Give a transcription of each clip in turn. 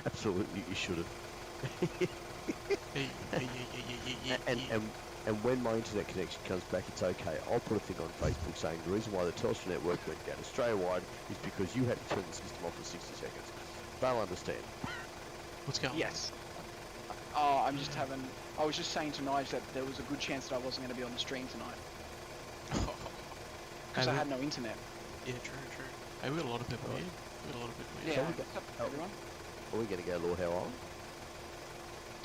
Absolutely, you should have. Hey, hey, hey, hey, hey, hey, and hey. and And when my internet connection comes back, it's okay. I'll put a thing on Facebook saying the reason why the Telstra network went down Australia-wide is because you had to turn the system off for 60 seconds. They'll understand. What's going on? Yes. Oh, I'm just having... I was just saying to Nige that there was a good chance that I wasn't going to be on the stream tonight. Because I had no internet. Yeah, true. Hey, we got a lot of people here. Yeah, What's up, everyone? Are we going to go Lord How Island?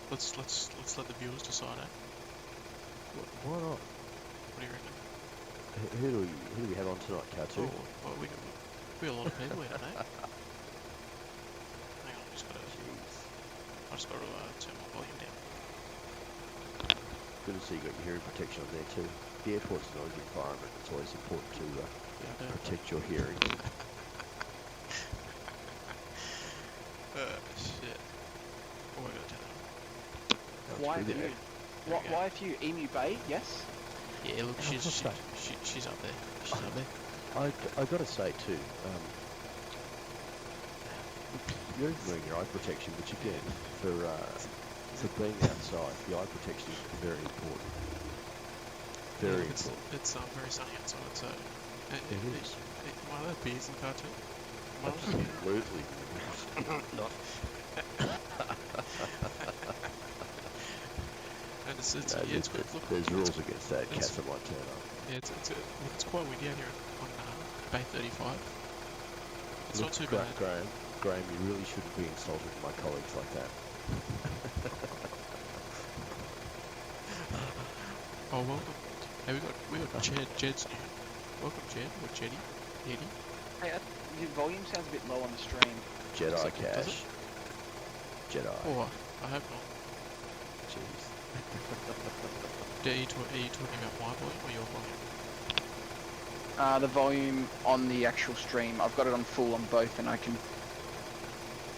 Let's let the viewers decide, eh? Why not? What do you reckon? Who do we have on tonight, Cartoon? Oh, well, we got a lot of people here today. Hang on, I just gotta turn my volume down. Good to see you got your hearing protection on there too. The airport's a noisy environment. It's always important to protect your hearing. Shit. Oh, I gotta turn that on. Why have you? Why have you? Emu Bay, yes? Yeah, look, she's up there. She's up there. I gotta say too, you're wearing your eye protection, which again, for being outside, the eye protection is very important. Very important. It's very sunny outside, so... It is. Am I allowed beers in the cartoon? Absolutely not. And it's good. Look, there's rules against that. Cats might turn up. Yeah, it's quite windy out here on Bay 35. It's not too bad. Graham, you really shouldn't be insulting my colleagues like that. Oh, welcome. Hey, we got Jed's new. Welcome, Jed, or Jeddy. Hey, your volume sounds a bit low on the stream. Jedi Cash. Jedi. Oh, I hope not. Jeez. Are you talking about my volume or your volume? The volume on the actual stream, I've got it on full on both, and I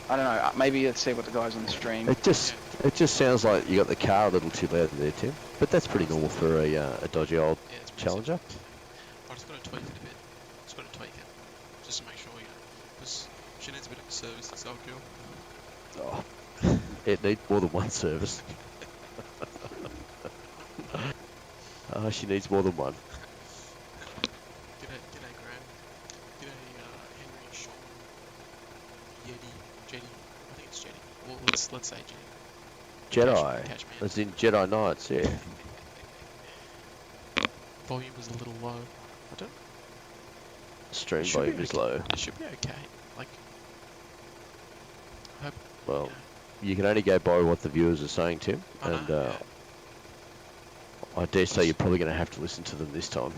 don't know, maybe let's see what the guys on the stream... It just sounds like you got the car a little too loud there, Tim. But that's pretty normal for a dodgy old Challenger. I just got to tweak it a bit. Just to make sure, because she needs a bit of a service, this old girl. Oh, it needs more than one service. She needs more than one. G'day Graham. G'day Henry and Sean. Jetty. I think it's Jetty. Well, let's say Jetty. Jedi. As in Jedi Knights, yeah. Volume is a little low. I don't... Stream volume is low. It should be okay. Like... I hope... Well, you can only go by what the viewers are saying, Tim. And I dare say you're probably going to have to listen to them this time.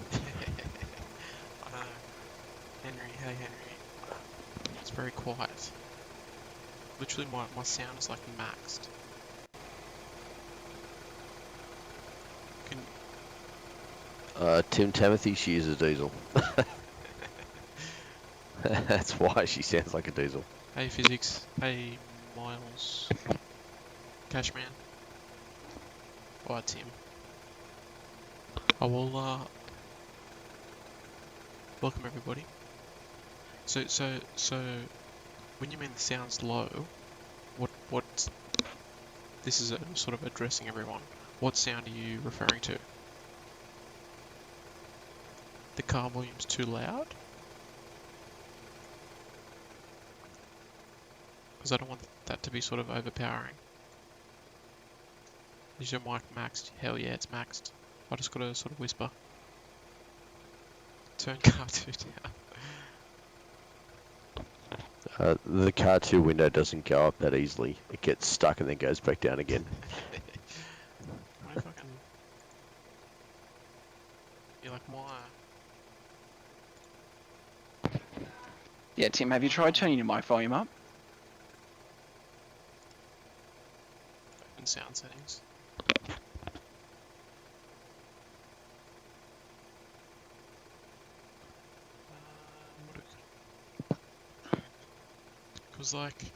I know. Hey Henry. It's very quiet. Literally my sound is like maxed. Tim Timothy, she is a diesel. That's why she sounds like a diesel. Hey Physics. Hey Miles. Cashman. Alright Tim. I will welcome everybody. So when you mean the sound's low, what this is sort of addressing everyone. What sound are you referring to? The car volume's too loud? Because I don't want that to be sort of overpowering. Is your mic maxed? Hell yeah, it's maxed. I just gotta sort of whisper. Turn car 2 down. The car 2 window doesn't go up that easily. It gets stuck and then goes back down again. You're like, why? Yeah, Tim, have you tried turning your mic volume up? Open sound settings. Because like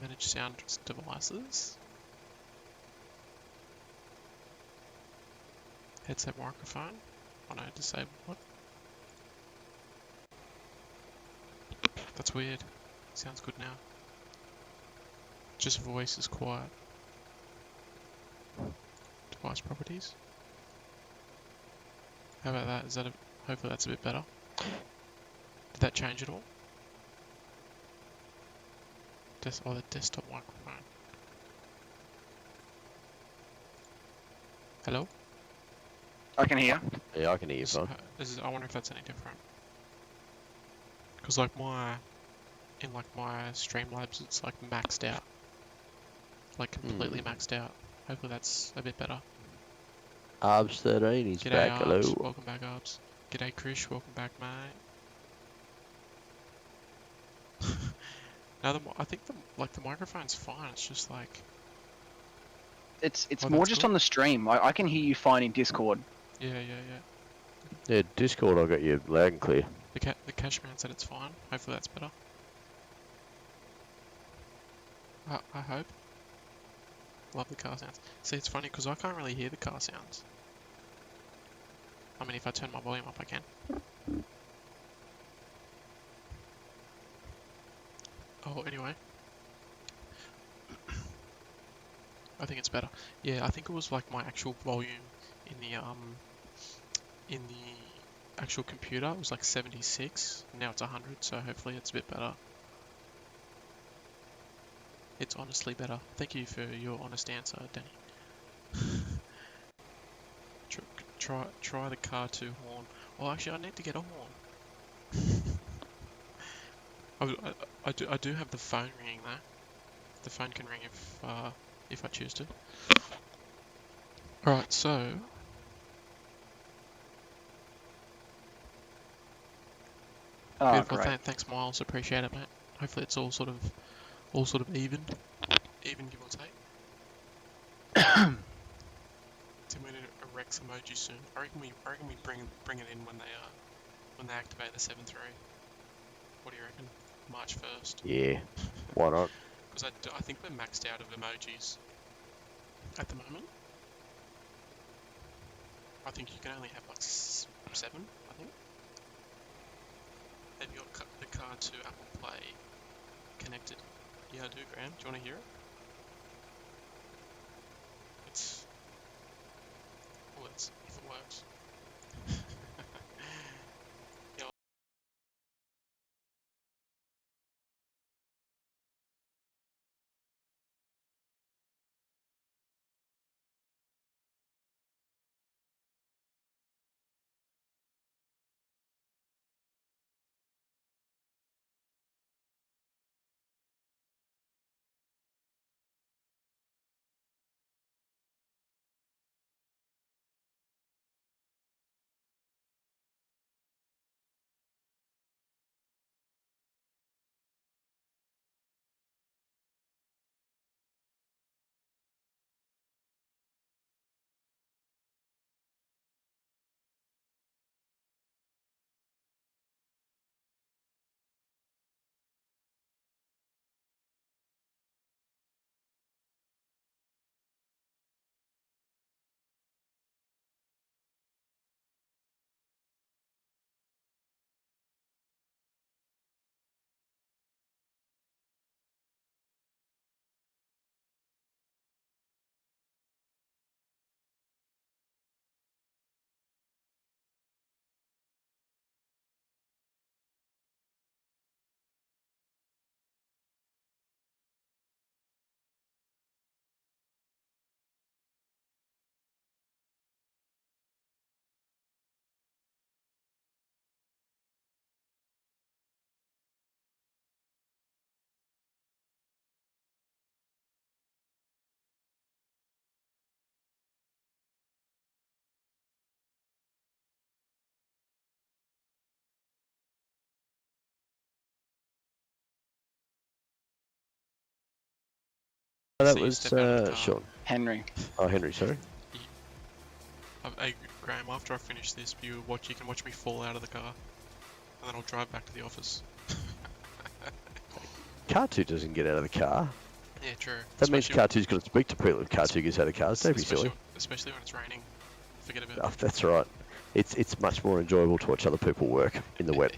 manage sound devices, headset microphone. Oh no, disable what? That's weird. Sounds good now. Just voice is quiet. device properties. How about that? Is that hopefully that's a bit better. Did that change at all? The desktop microphone. Hello? I can hear. Yeah, I can hear you fine. I wonder if that's any different. Because like in my Streamlabs, it's like maxed out. Like completely maxed out. Hopefully that's a bit better. Arbs13, he's G'day back, Arbs, hello. welcome back Arbs. G'day Krish, welcome back mate. Now I think the microphone's fine. It's just like It's Oh, more that's just good. on the stream. I can hear you fine in Discord. yeah. Yeah, Discord, I got you loud and clear. The cache man said it's fine. Hopefully that's better. I hope. Love the car sounds. See, it's funny because I can't really hear the car sounds. I mean, if I turn my volume up, I can. Oh, anyway. I think it's better. Yeah, I think it was like my actual volume in the actual computer. It was like 76. Now it's 100, so hopefully it's a bit better. It's honestly better. Thank you for your honest answer, Danny. Try the car 2 horn. Well, actually, I need to get a horn. I do have the phone ringing though. The phone can ring if I choose to. Alright, so Oh, beautiful. great. Thanks, Miles. Appreciate it, mate. Hopefully, it's all sort of even, give or take. Tim, we need a Rex emoji soon. I reckon we bring it in when they activate the 7.3. What do you reckon? March 1st. Yeah, why not? Because I think we're maxed out of emojis at the moment. I think you can only have like 7, I think. Have you got the car to Apple Play connected? Yeah, I do, Graham. Do you want to hear it? It's... Well, if it works. Yeah. That See you was step out of the car. Sean. Henry. Oh, Henry, sorry. Hey, Graham, after I finish this, you can watch me fall out of the car. And then I'll drive back to the office. Car 2 doesn't get out of the car. Yeah, true. That means Car 2's got to speak to people if Car 2 gets out of cars. Don't be silly. Especially when it's raining. Forget about it. Oh, that's right. It's much more enjoyable to watch other people work in the wet.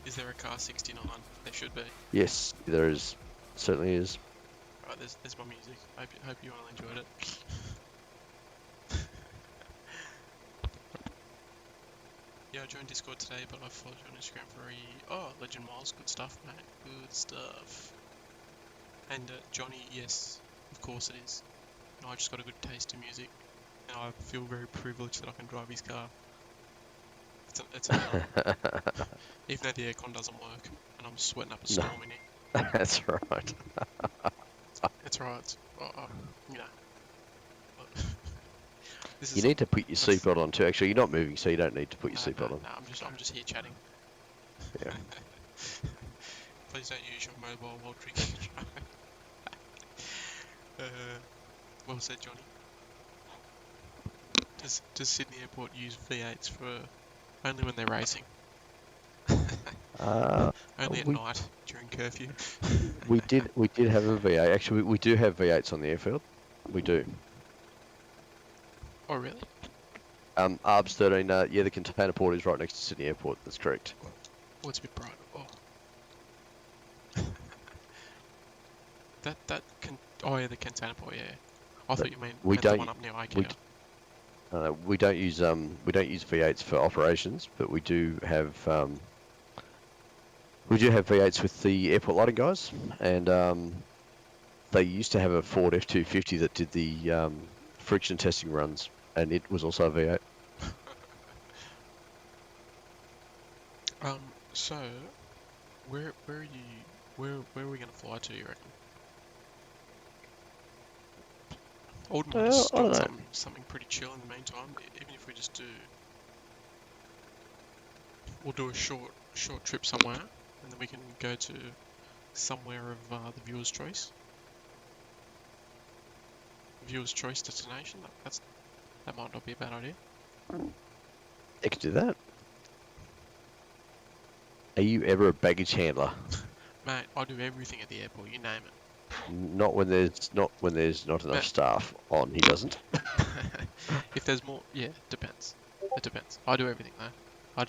Is there a car 69? There should be. Yes, there is. Certainly is. Right, there's my music. Hope you all enjoyed it. Yeah, I joined Discord today, but I followed you on Instagram for Legend Miles. Good stuff, mate. Good stuff. And Johnny, yes, of course it is. No, I just got a good taste in music, and I feel very privileged that I can drive his car. It's an honor. Even though the aircon doesn't work, and I'm sweating up a No. storm in here. That's right. It's right. You know. This You is need to put your that's- seatbelt on too. Actually, you're not moving, so you don't need to put your seatbelt on. No, I'm just here chatting. Yeah. Please don't use your mobile while drinking and driving. Well said, Johnny. Does Sydney Airport use V8s for only when they're racing? Only at We night during curfew. we did have a V8. Actually, we do have V8s on the airfield. We do. Oh really? ARBS 13. Yeah, the container port is right next to Sydney Airport. That's correct. Oh, it's a bit bright. Oh. that can. Oh yeah, the container port. Yeah. I thought you meant the one up near IKEA. We don't use V8s for operations, but we do have V8s with the airport lighting guys, and they used to have a Ford F250 that did the friction testing runs, and it was also a V8. So where are you? Where are we gonna fly to? You reckon? I wouldn't mind just doing something pretty chill in the meantime. Even if we just do, we'll do a short trip somewhere, and then we can go to somewhere of the viewer's choice. Viewer's choice destination. That might not be a bad idea. You could do that. Are you ever a baggage handler? Mate, I do everything at the airport. You name it. Not when there's not enough staff on. He doesn't. If there's more, yeah, depends. It depends. I do everything though. I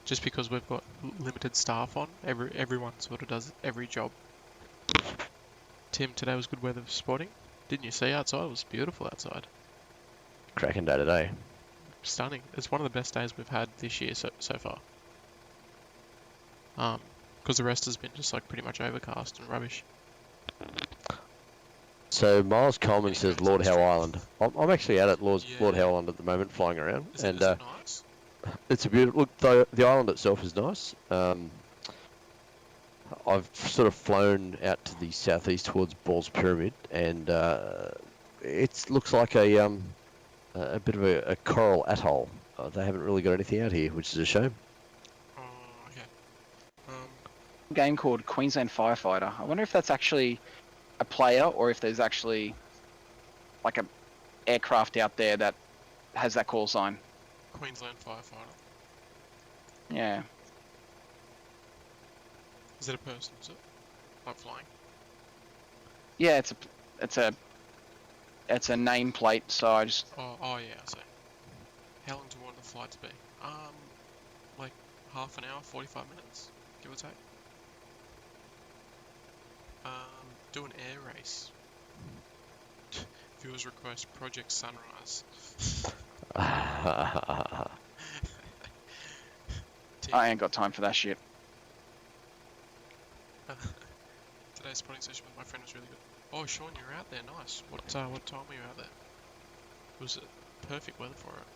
just because we've got limited staff on, everyone sort of does every job. Tim, today was good weather for spotting. Didn't you see outside? It was beautiful outside. Cracking day today. Stunning. It's one of the best days we've had this year so far. Because the rest has been just like pretty much overcast and rubbish. So Miles Coleman says Lord Howe Island. I'm actually out at Lord Howe Island at the moment, flying around, is it nice? It's a beautiful. Look, the island itself is nice. I've sort of flown out to the southeast towards Ball's Pyramid, and it looks like a bit of a coral atoll. They haven't really got anything out here, which is a shame. Oh, okay. A game called Queensland Firefighter. I wonder if that's actually a player or if there's actually like a aircraft out there that has that call sign. Queensland Firefighter. Yeah. Is it a person? Is it? Like flying? Yeah, it's a nameplate. So I just. Oh yeah, I see. How long do you want the flight to be? Like half an hour, 45 minutes, give or take. Do an air race. Viewers request Project Sunrise. I ain't got time for that shit. Today's spotting session with my friend was really good. Oh, Sean, you were out there. Nice. What time were you out there? It was perfect weather for it.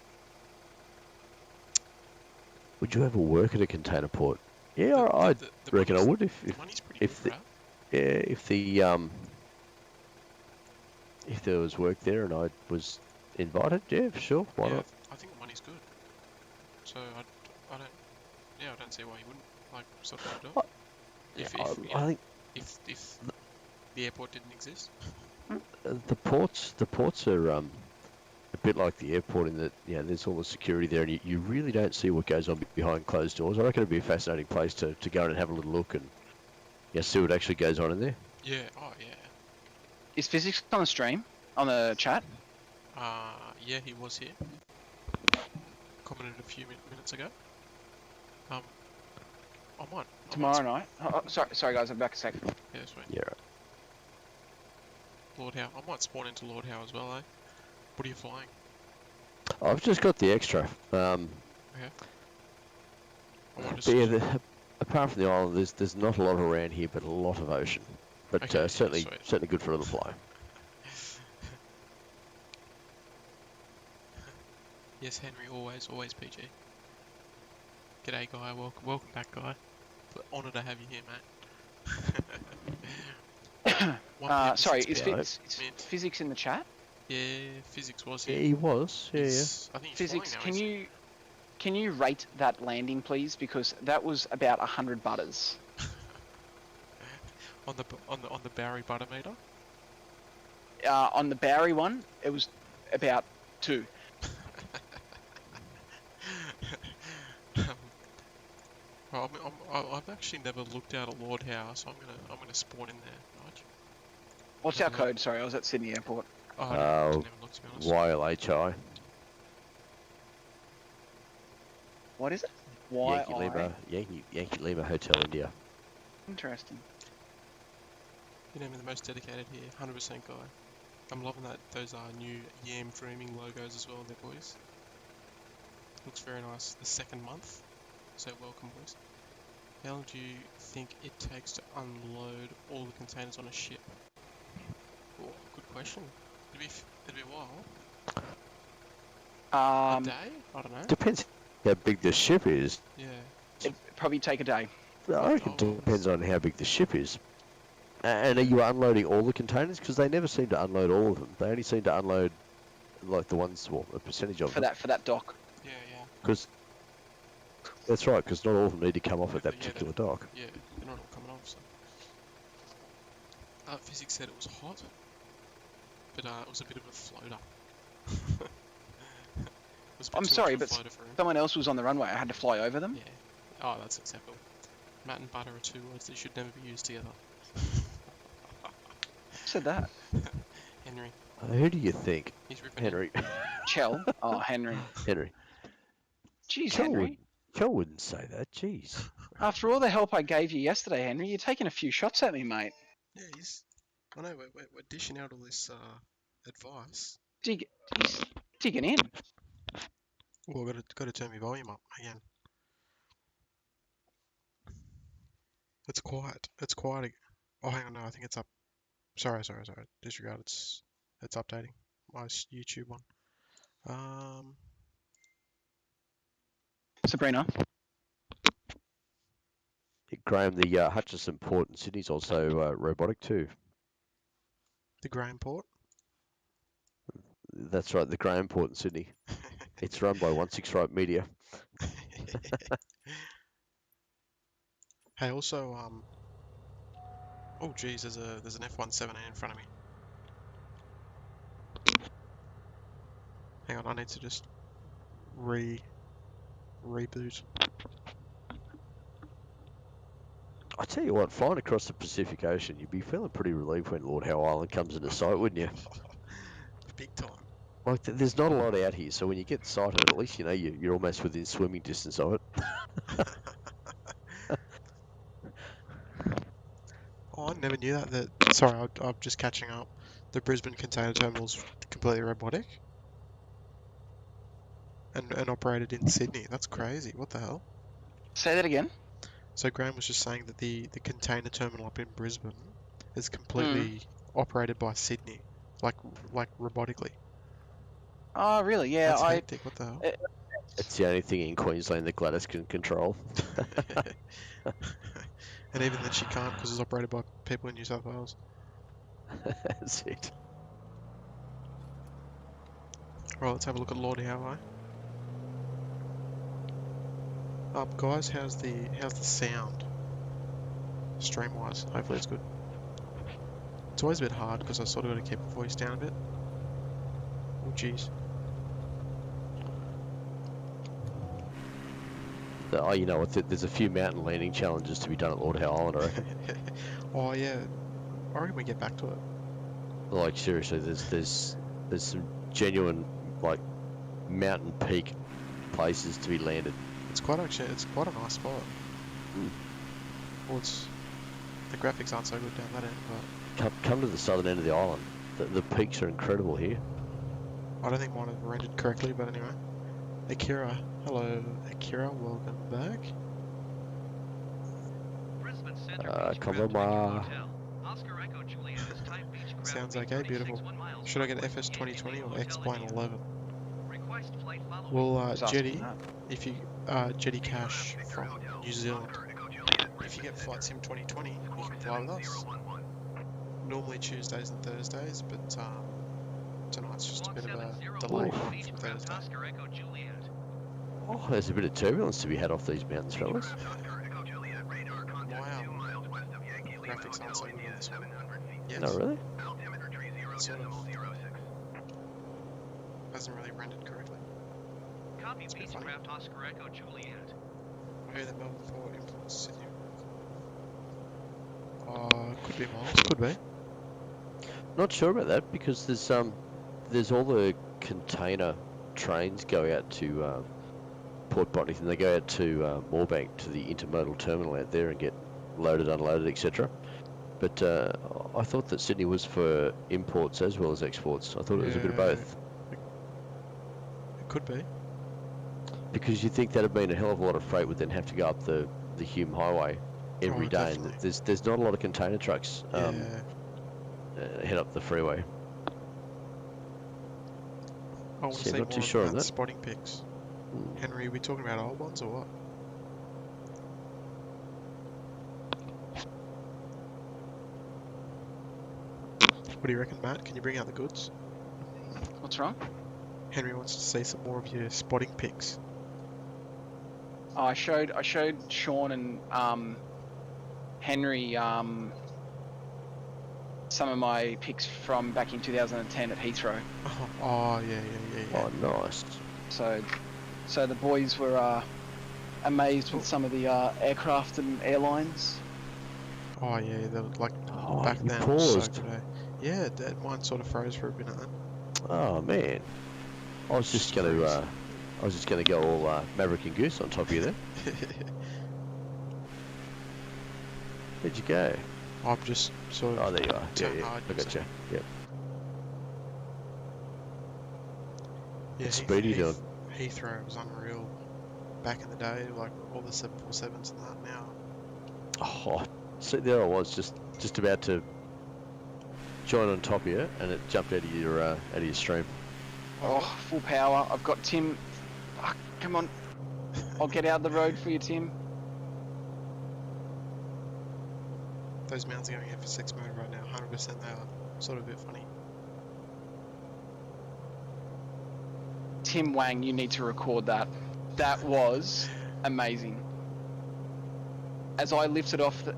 Would you ever work at a container port? Yeah, I reckon I would if the money's pretty good, right? If there was work there and I was invited, yeah, for sure, why not? I think the money's good. So I don't see why you wouldn't like sort of do it. I think if the airport didn't exist. the ports are a bit like the airport in that there's all the security there, and you really don't see what goes on behind closed doors. I reckon it'd be a fascinating place to go in and have a little look and see what actually goes on in there. Yeah. Oh yeah. Is Physics on the stream? On the chat? Yeah, he was here. Commented a few minutes ago. I might. Tomorrow night? Oh, sorry guys, I'm back a sec. Yeah, that's right. Yeah, right. Lord Howe. I might spawn into Lord Howe as well, eh? What are you flying? I've just got the extra. Okay. I might But just... yeah, apart from the island, there's not a lot around here, but a lot of ocean. But Okay, yeah, certainly sweet. good for a little fly. Yes, Henry, always PG. G'day, guy. Welcome back, guy. Honour to have you here, mate. 1 p.m. Sorry, to 6 is p.m. Mint. physics in the chat? Yeah, physics was Yeah, here. he was. Yeah, yeah. I think he's Physics, flying now. can you rate that landing, please? Because that was about 100 butters. on the Bowery butter meter. On the Bowery one, it was about 2. Well, I've actually never looked out at Lord Howe, so I'm gonna spawn in there. Nige. What's our code? Sorry, I was at Sydney Airport. Oh, I didn't even look, to be honest. YLHI. What is it? Yankee Lima Hotel India. Interesting. You know me, the most dedicated here, 100% guy. I'm loving that those new Yam Dreaming logos as well, there, boys. Looks very nice. The second month, so welcome, boys. How long do you think it takes to unload all the containers on a ship? Oh, good question. It'd be a while. A day? I don't know. Depends how big the ship is. Yeah. It'd probably take a day. I reckon it depends on how big the ship is. And are you unloading all the containers? Because they never seem to unload all of them. They only seem to unload like the ones, well, a percentage of them. For that dock. Yeah. Because that's right. Because not all of them need to come off at that particular dock. Yeah, they're not all coming off. So. Physics said it was hot, but it was a bit of a floater. I'm sorry, but someone else was on the runway. I had to fly over them. Yeah. Oh, that's acceptable. Matt and butter are two words that should never be used together. Who said that? Henry. Who do you think? He's ripping Henry. Chell? Oh, Henry. Henry. Jeez, Chell Henry. Chell wouldn't say that. Jeez. After all the help I gave you yesterday, Henry, you're taking a few shots at me, mate. Yeah, I know, we're dishing out all this advice. He's digging in. Well, got to turn my volume up again. It's quiet. Oh, hang on, no, I think it's up. Sorry. Disregard. It's updating. My YouTube one. Sabrina. Graham, the Hutchison port in Sydney's also robotic too. The Graham port? That's right, the Graham port in Sydney. It's run by 16 Right Media. Hey, also, oh geez, there's an F-117 in front of me. Hang on, I need to just reboot. I tell you what, flying across the Pacific Ocean, you'd be feeling pretty relieved when Lord Howe Island comes into sight, wouldn't you? Big time. Like, there's not a lot out here, so when you get sight of it, at least you know you're almost within swimming distance of it. Oh, I never knew that. Sorry, I'm just catching up. The Brisbane container terminal's completely robotic. And operated in Sydney. That's crazy. What the hell? Say that again. So Graham was just saying that the container terminal up in Brisbane is completely operated by Sydney, like robotically. Oh, really? Yeah, That's hectic. What the hell? It's the only thing in Queensland that Gladys can control. And even then she can't because it's operated by people in New South Wales. That's it. Right, let's have a look at Lord Howe. Up, guys. How's the sound? Stream-wise, hopefully it's good. It's always a bit hard because I sort of got to keep the voice down a bit. Oh, jeez. Oh, you know what? There's a few mountain landing challenges to be done at Lord Howe Island, I reckon. Oh yeah, I reckon we get back to it. Like seriously, there's some genuine like mountain peak places to be landed. It's quite a nice spot. Well, the graphics aren't so good down that end, but Come to the southern end of the island. The peaks are incredible here. I don't think mine have rendered correctly, but anyway. Akira, hello Akira, welcome back. Kalama. Sounds okay, beautiful. Should I get FS 2020 or X-Plane 11? Well, Who's asking Jetty, that? if you, Jetty Cash from New Zealand, if you get Flight Sim 2020, you can fly with us. Normally Tuesdays and Thursdays, but tonight's just a bit of a delay Oof. from Thursday. Oh, there's a bit of turbulence to be had off these mountains, fellas. My graphics aren't so good on this one. Yes. No, really? It sort of hasn't really rendered correctly. It's a bit funny. I heard that Melbourne Port influenced Sydney. Could be miles, could be. Not sure about that because there's all the container trains go out to Port Botany, and they go out to Moorebank to the intermodal terminal out there and get loaded, unloaded, etc. But I thought that Sydney was for imports as well as exports. I thought it was a bit of both. It could be. Because you think that'd mean a hell of a lot of freight would then have to go up the Hume Highway every day, Definitely. and there's not a lot of container trucks head up the freeway. I want to See, see not more too sure on about that. spotting pics. Henry, are we talking about old ones or what? What do you reckon, Matt? Can you bring out the goods? What's wrong? Henry wants to see some more of your spotting pics. Oh, I showed Sean and Henry some of my pics from back in 2010 at Heathrow. Oh yeah. Oh, nice. So the boys were amazed with some of the aircraft and airlines. Oh yeah, they look like Oh, back you then. It was so paused. good, eh? Yeah, mine sort of froze for a bit. Oh man, I was just gonna go all Maverick and Goose on top of you there. Where'd you go? I'm just sort of. Oh, there you are. turn Yeah, hard, I got so- you. Yep. Yeah, What's Speedy doing? Heathrow was unreal back in the day, like all the 747s and that. Now, Oh, see, there I was, just about to join on top of you, and it jumped out of your stream. Oh, full power. I've got Tim. Oh, come on. I'll get out of the road for you, Tim. those mounts are going F6 mode right now. 100% they are. Sort of a bit funny. Tim Wang, you need to record that. That was amazing. As I lifted off the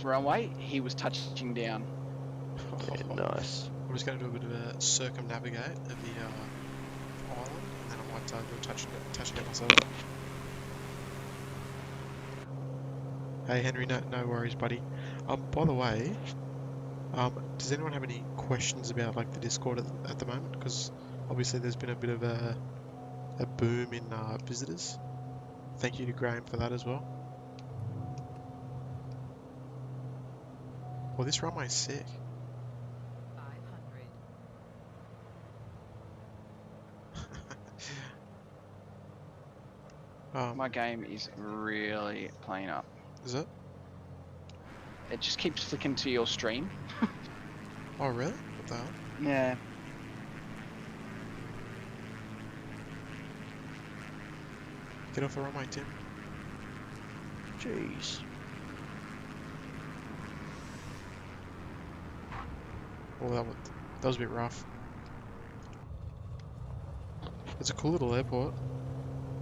runway, he was touching down. Yeah, nice. I'm just going to do a bit of a circumnavigate of the island, and then I might go touching it myself. Hey Henry, no worries, buddy. By the way, does anyone have any questions about like the Discord at the moment? Because obviously there's been a bit of a boom in visitors. Thank you to Graham for that as well. Well, this runway's sick. 500. My game is really playing up. Is it? It just keeps flicking to your stream. Oh really? What the hell? Yeah. Get off the runway, Tim. Jeez. Oh, that was a bit rough. It's a cool little airport.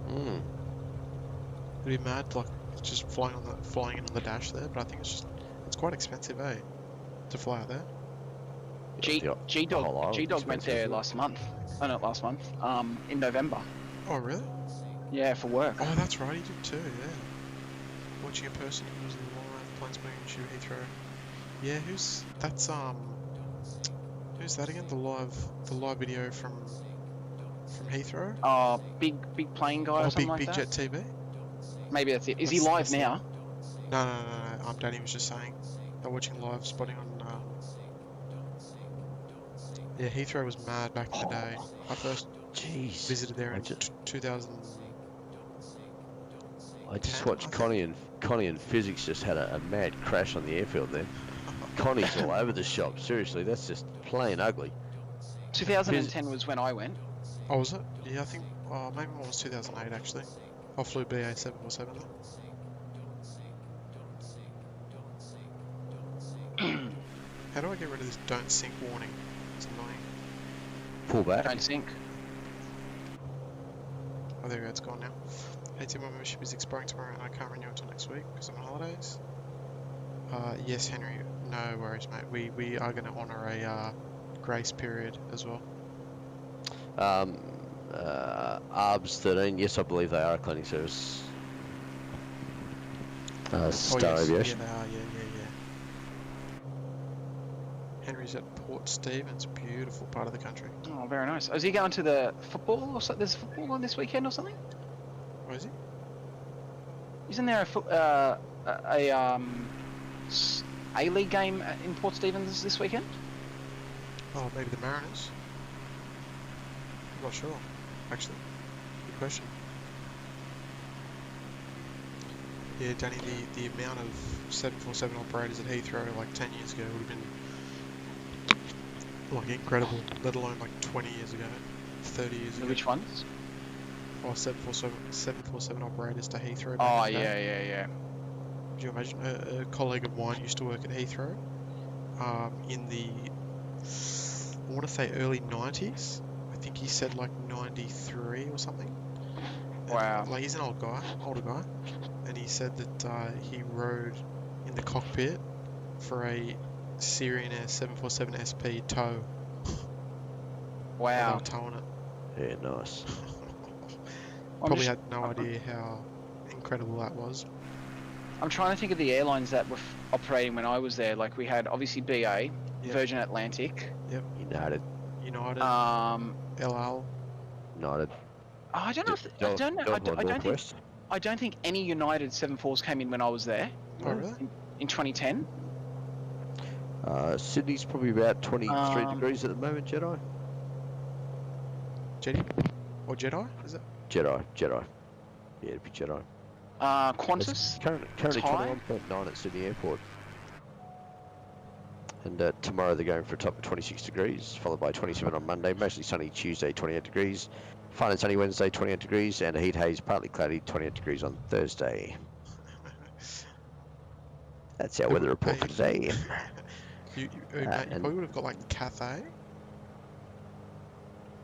Mm. It'd be mad, like just flying in on the dash there, but I think it's quite expensive, eh? To fly out there. G-Dog went there last month. Oh, not last month. In November. Oh really? Yeah, for work. Oh, that's right, he did too. Yeah. Watching a person who was in the live planes being shoot Heathrow. Yeah, who's that again? The live video from Heathrow. Oh, big plane guy or something like Big that. Jet TV. Maybe that's it. Is he live now? No. Danny was just saying they're watching live spotting on Yeah, Heathrow was mad back in the day. I first Jeez. visited there in 2010, I just I watched think. Connie and Physics just had a mad crash on the airfield then. Connie's all over the shop. Seriously, that's just plain ugly. 2010 was when I went. Oh, was it? Yeah, I think. Oh, maybe mine was 2008 actually. I flew BA 747 though. How do I get rid of this don't sink warning? It's annoying. Pull back. Don't sink. Oh, there we go, it's gone now. ATM membership is expiring tomorrow and I can't renew until next week because I'm on holidays. Yes, Henry, no worries, mate. We are going to honour a grace period as well. ARBS 13, yes, I believe they are a cleaning service. Star yes, Aviation. yeah, they are, yeah. Henry's at Port Stephens, beautiful part of the country. Oh, very nice. Is he going to the football or something? There's football on this weekend or something? Where is he? Isn't there A-League game in Port Stephens this weekend? Oh, maybe the Mariners? I'm not sure, actually. Good question. Yeah, Danny, the amount of 747 operators at Heathrow like 10 years ago would have been like incredible, let alone like 20 years ago, 30 years ago. Which ones? Oh, 747 operators to Heathrow. Oh, Back in the day. yeah. Could you imagine? A colleague of mine used to work at Heathrow in the, I want to say early 90s. I think he said like 93 or something. Wow. Like he's an older guy. And he said that he rode in the cockpit for a Syrian Air 747 SP tow. While they Wow. were towing it. Yeah, nice. Probably had no idea how incredible that was. I'm trying to think of the airlines that were operating when I was there. Like we had obviously BA, Yep. Virgin Atlantic. United. United, Um, LL. United. I don't know. I don't know. Northwest. I don't think any United 74s came in when I was there. Oh, really? In 2010. Sydney's probably about 23 degrees at the moment, Jedi. Jedi? Or Jedi? Is it? Jedi. Yeah, it'd be Jedi. Qantas. It's currently Thai? 21.9 at Sydney Airport. And tomorrow they're going for a top of 26 degrees, followed by 27 on Monday, mostly sunny Tuesday, 28 degrees. Fine and sunny Wednesday, 28 degrees, and a heat haze, partly cloudy, 28 degrees on Thursday. That's our weather report for today. Mate, you probably would have got like Cathay.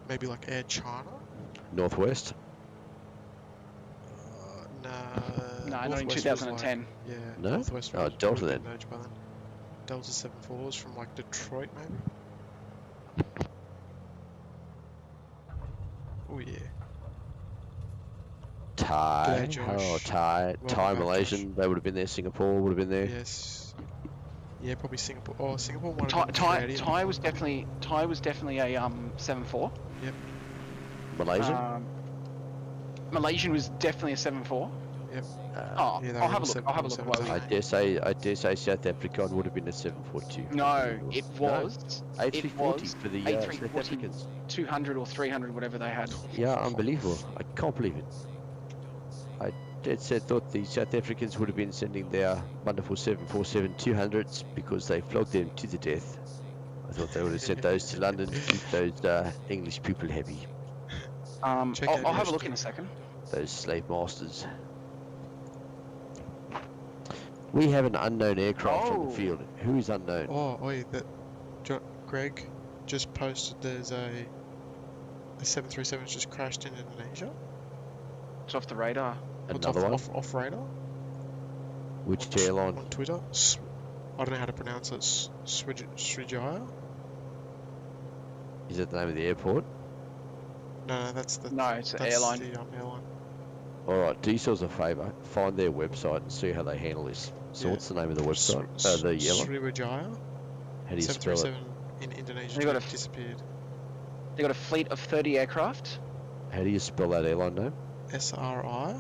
Maybe like Air China. Northwest. No, No, not in Northwest was 2010. Like, yeah, No? Northwest Oh, was Delta would have then. merged by then. Delta 74s from like Detroit, maybe. Oh yeah. Thai. G'day, Josh. Thai Welcome back, Malaysian. Josh. They would have been there. Singapore would have been there. Yes. Yeah, probably Singapore. Oh, Singapore might have been Canadian. Thai was definitely a 74. Yep. Malaysian. Malaysian was definitely a 74. Yep. Oh, Yeah, they I'll were have all a look. I'll have a look. 747s, While we... I dare say South Africa would have been a 742. No, it was. A340 for the South A340 Africans. 200 or 300, whatever they had. Yeah, unbelievable. I can't believe it. I dead set thought the South Africans would have been sending their wonderful 747-200s because they flogged them to the death. I thought they would have sent those to London to keep those English people happy. I'll have a look in a second. Those slave masters. We have an unknown aircraft on the field. Who is unknown? Oh, wait, Greg just posted there's a 737's just crashed in Indonesia. It's off the radar. Another one? Off radar? Which airline? On Twitter. I don't know how to pronounce it. Sriwijaya? Is that the name of the airport? No, that's the... No, it's the airline. airline. Alright, do yourselves a favour. Find their website and see how they handle this. So what's the name of the website? The airline? Sriwijaya? How do you spell it? 737 in Indonesia disappeared. They got a fleet of 30 aircraft. How do you spell that airline name? SRI?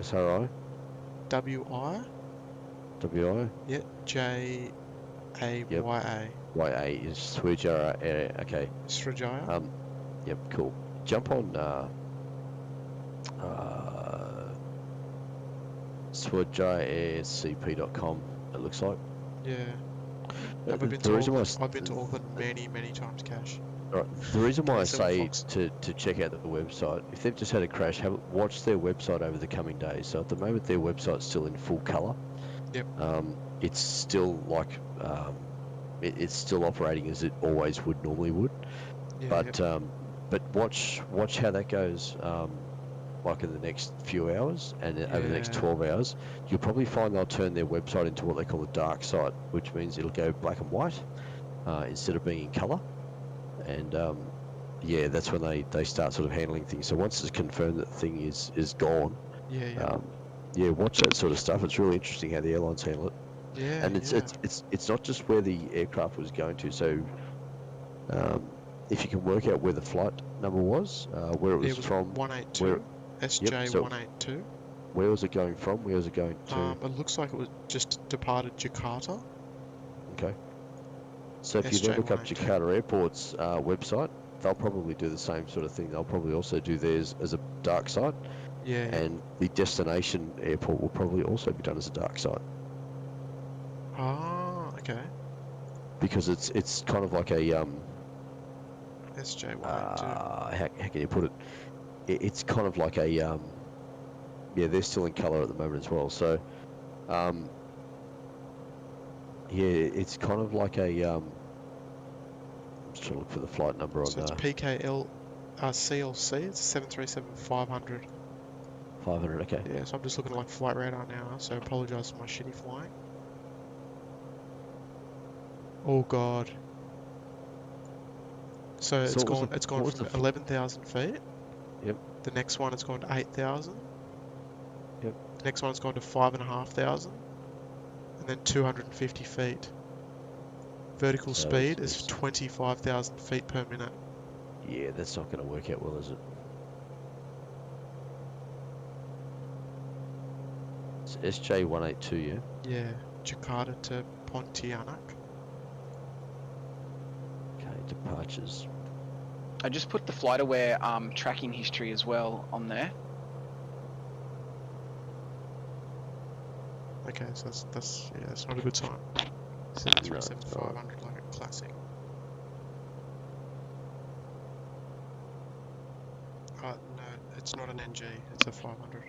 SRI? WI? WI? Yeah, JAYA. YA is Swijara. Okay. Srijaya? Yep, cool. Jump on swijayacp.com. It looks like. Yeah. Have I been The to reason why Auckland? I've been to Auckland many times, Cash. right, the reason why I 27 say Fox. to check out the website, if they've just had a crash, watch their website over the coming days. So at the moment, their website's still in full color. Yep. It's still like it's still operating as it always normally would. Yeah, yep. But watch how that goes. Like in the next few hours and then over the next Yeah. 12 hours, you'll probably find they'll turn their website into what they call a dark site, which means it'll go black and white instead of being in color. And yeah, that's when they start sort of handling things. So once it's confirmed that the thing is gone, Yeah, yeah. yeah, watch that sort of stuff. It's really interesting how the airlines handle it. Yeah, And yeah. it's not just where the aircraft was going to. So if you can work out where the flight number was, where it was, It was from, 182. yep. SJ So 182. where was it going from? Where was it going to? It looks like it was just departed Jakarta. Okay. So if you then look up SJ182. Jakarta Airport's website, they'll probably do the same sort of thing. They'll probably also do theirs as a dark site, Yeah, yeah. and the destination airport will probably also be done as a dark site Ah, okay. because it's kind of like a SJ182. how can you put it? It's kind of like a yeah, they're still in color at the moment as well. So yeah, it's kind of like a I'm just trying to look for the flight number on So it's PKL CLC. It's 737-500. 500. Okay. Yeah, so I'm just looking at like flight radar now. So apologise for my shitty flying. Oh god. So So it's what was gone. the- It's what gone was from the 11,000 feet. Yep. The next one it's gone to 8,000. Yep. The next one it's gone to 5,500, and then 250 feet. Vertical So speed it's- is 25,000 feet per minute. Yeah, that's not going to work out well, is it? It's SJ182, yeah? Yeah, Jakarta to Pontianak. Okay, departures. I just put the FlightAware tracking history as well on there. Okay, so that's yeah, that's not a good sign. 737-500 like a classic. No, it's not an NG. It's a 500.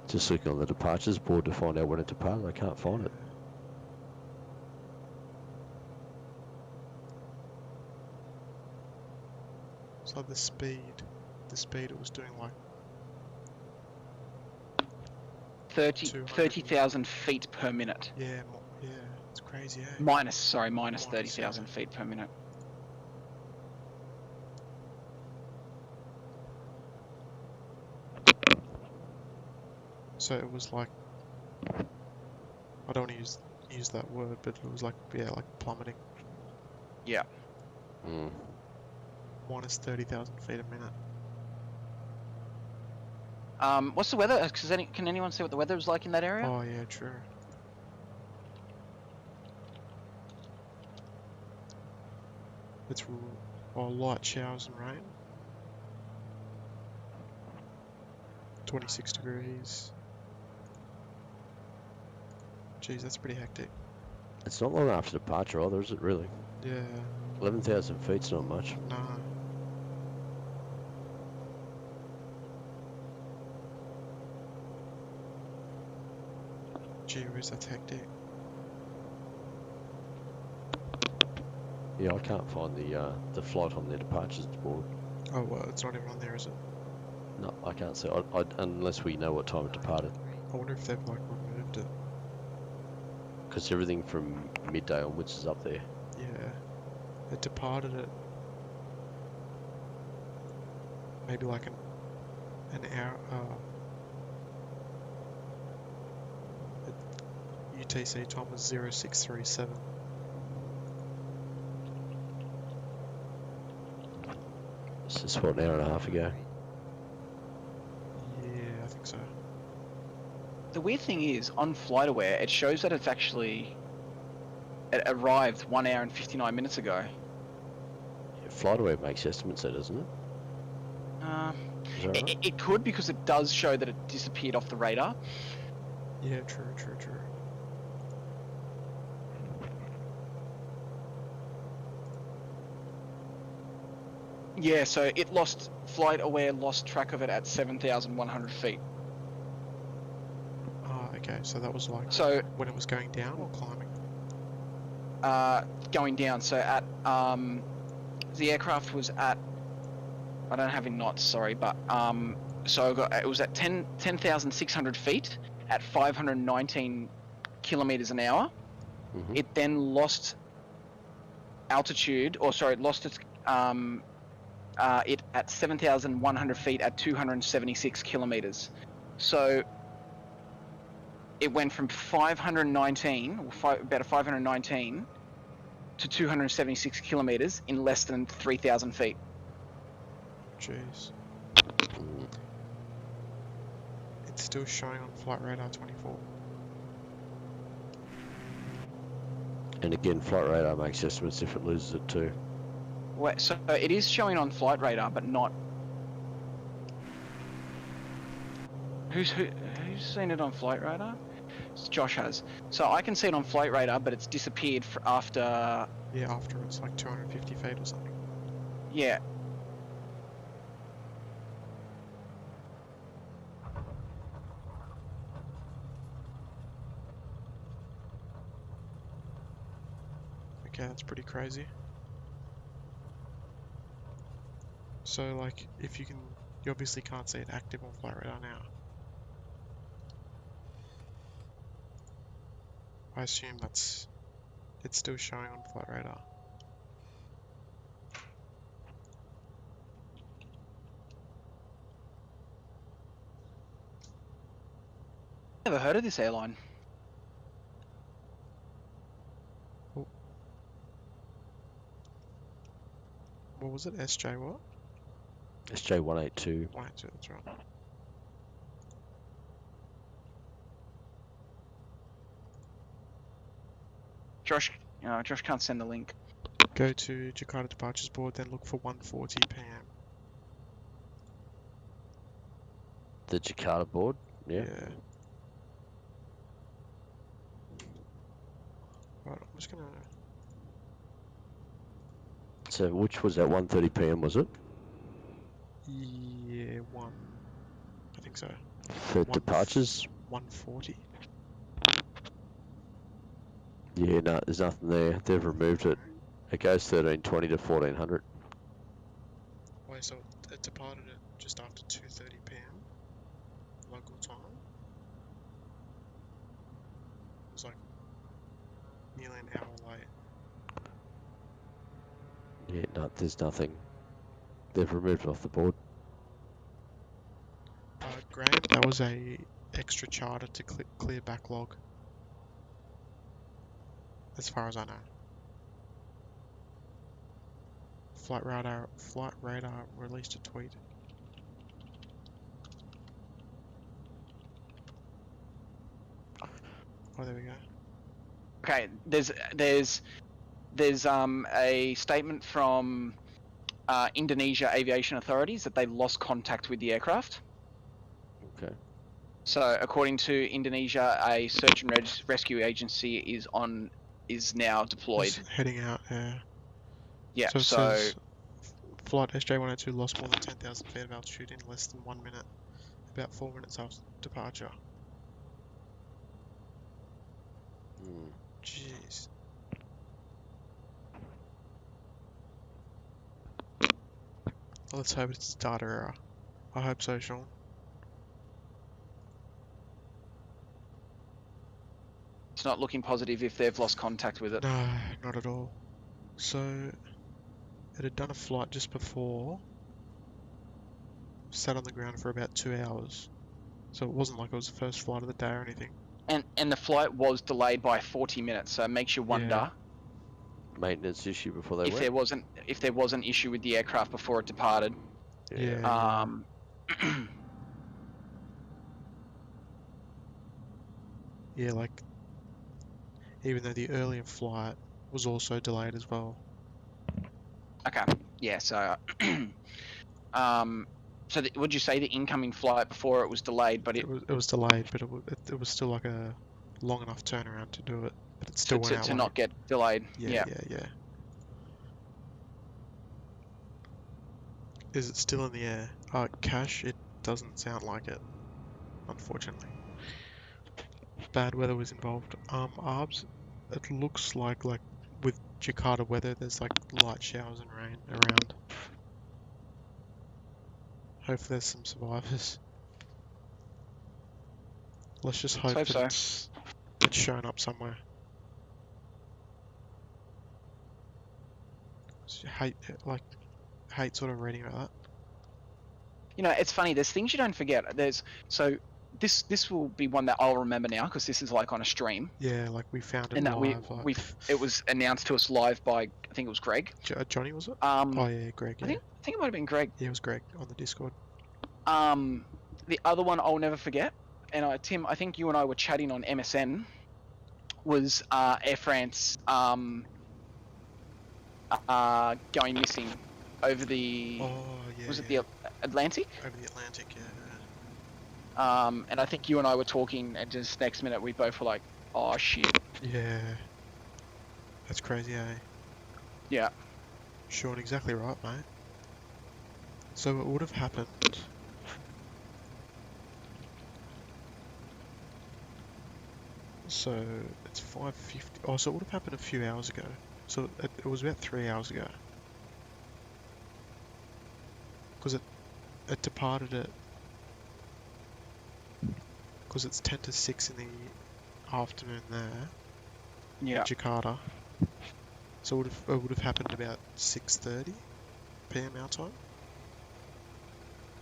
Just looking on the departures board to find out when it departed. I can't find it. So the speed it was doing like 30,000 feet per minute. yeah, yeah, it's crazy, eh? Minus Minus, 30,000 yeah. feet per minute. So it was like, I don't want to use that word, but it was like, yeah, like plummeting. Yeah. Mm. Minus 30,000 feet a minute. What's the weather? Can anyone see what the weather is like in that area? Oh yeah, true. It's light showers and rain. 26 degrees. Jeez, that's pretty hectic. It's not long after departure either, is it really? Yeah, 11,000 feet's not much. no. Gee whiz, that's hectic. Yeah, I can't find the flight on their departures board. Oh well, it's not even on there, is it? No, I can't see. Unless we know what time it departed. I wonder if they've like removed it. Because everything from midday onwards is up there. Yeah, it departed at maybe like an hour. UTC time was 0637. It's just what, an hour and a half ago. The weird thing is, on FlightAware, it shows that it arrived 1 hour and 59 minutes ago. Yeah, FlightAware makes estimates, there, doesn't it? Is that right? It could, because it does show that it disappeared off the radar. Yeah, true. Yeah, so FlightAware lost track of it at 7,100 feet. Ah, okay, so that was like So, when it was going down or climbing? going down. So at the aircraft was at, I don't have in knots, sorry, but so it was at 10,600 feet at 519 kilometers an hour. Mm-hmm. It then lost altitude, or sorry, it lost its it at 7,100 feet at 276 kilometers. So it went from 519, about 519 to 276 kilometers in less than 3,000 feet. Jeez. Mm. It's still showing on Flight Radar 24. And again, Flight Radar makes estimates if it loses it too. So it is showing on Flight Radar, but not. Who's seen it on Flight Radar? Josh has. So I can see it on Flight Radar, but it's disappeared after. Yeah, after it's like 250 feet or something. Yeah. Okay, that's pretty crazy. So, like, if you obviously can't see it active on Flight Radar now. I assume it's still showing on Flight Radar. Never heard of this airline. Oh. What was it? SJ what? SJ182. 182, that's right. Josh can't send the link. Go to Jakarta Departures Board, then look for 1:40 p.m. The Jakarta board. Yeah. Right, I'm just gonna. So which was that? 1:30 p.m. was it? Yeah, I think so. For departures? 1:40. Yeah, no, there's nothing there. They've removed it. It goes 1320 to 1400. Wait, so it departed at just after 2:30 p.m. local time? It was like nearly an hour late. Yeah, no, there's nothing. They've removed it off the board. Graham, that was a extra charter to clear backlog. As far as I know. Flight Radar released a tweet. Oh, there we go. Okay, there's a statement from Indonesia aviation authorities that they lost contact with the aircraft. Okay. So according to Indonesia, a search and rescue agency is now deployed. Just heading out, yeah. Yeah, So it so says flight SJ182 lost more than 10,000 feet of altitude in less than 1 minute, about 4 minutes after departure. Jeez. Well, let's hope it's a data error. I hope so, Sean. it's not looking positive if they've lost contact with it. No, not at all. So, it had done a flight just before, sat on the ground for about 2 hours. So it wasn't like it was the first flight of the day or anything. And the flight was delayed by 40 minutes, so it makes you wonder Maintenance issue before they if went. there was an issue with the aircraft before it departed. Yeah. Yeah, like, even though the earlier flight was also delayed as well. Okay. Yeah. So, would you say the incoming flight before it was delayed, but It was delayed, but it was still like a long enough turnaround to do it, but it still went out to late. not get delayed? Yeah, Yeah. yeah, yeah. Is it still in the air? Cash, it doesn't sound like it, unfortunately. Bad weather was involved. Arbs, it looks like with Jakarta weather, there's like light showers and rain around. Hopefully there's some survivors. Let's just Let's hope hope that so. it's shown up somewhere. Hate sort of reading about that. You know, it's funny. There's things you don't forget. This will be one that I'll remember now because this is like on a stream, Yeah, like we found it and that live. Like it was announced to us live by, I think it was Greg. Johnny, was it? Um, Oh yeah, Greg. I Yeah, think it might have been Greg. yeah, it was Greg on the Discord. The other one I'll never forget, and Tim, I think you and I were chatting on MSN, was Air France going missing over the, Oh yeah, was it yeah. the Atlantic? Over the Atlantic. Yeah. And I think you and I were talking, and just next minute we both were like, "Oh shit!" Yeah, that's crazy, eh? Yeah. Sean, exactly right, mate. So it would have happened. So it's 5:50. Oh, so it would have happened a few hours ago. So it was about 3 hours ago. Because it departed at. Because it's 10 to 6 in the afternoon there. Yeah. In Jakarta. So it would have happened about 6:30 p.m. our time.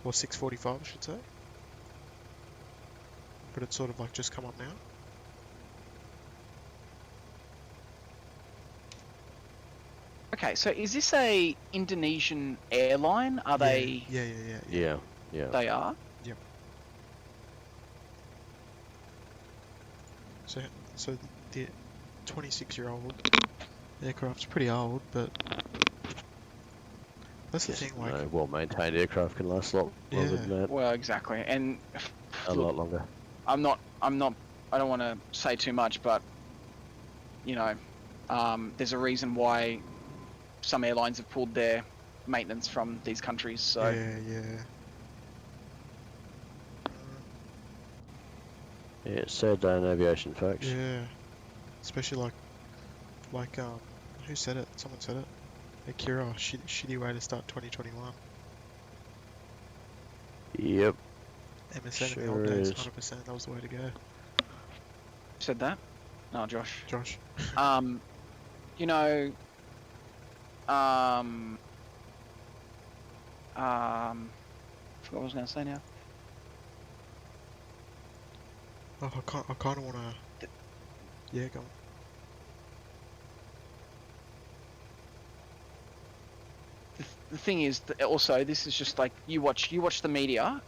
Or 6:45, I should say. But it's sort of like just come up now. Okay, so is this a Indonesian airline? Are they? Yeah. Yeah. They are. Yep. So the 26-year-old aircraft's pretty old, but that's the thing. Like, no, well-maintained aircraft can last a lot longer than that. Well, exactly, and A lot longer. I'm not. I don't want to say too much, but you know, there's a reason why some airlines have pulled their maintenance from these countries. So yeah. Yeah, sad day in aviation, folks. Yeah, especially like who said it? Someone said it. Akira, shitty way to start 2021. Yep. MSN in the Sure old days, is. 100%. That was the way to go. said that? No, Josh. Josh. You know, forgot what I was going to say now. Oh, I kind of want to. Yeah, go on. The thing is, that also, this is just like you watch the media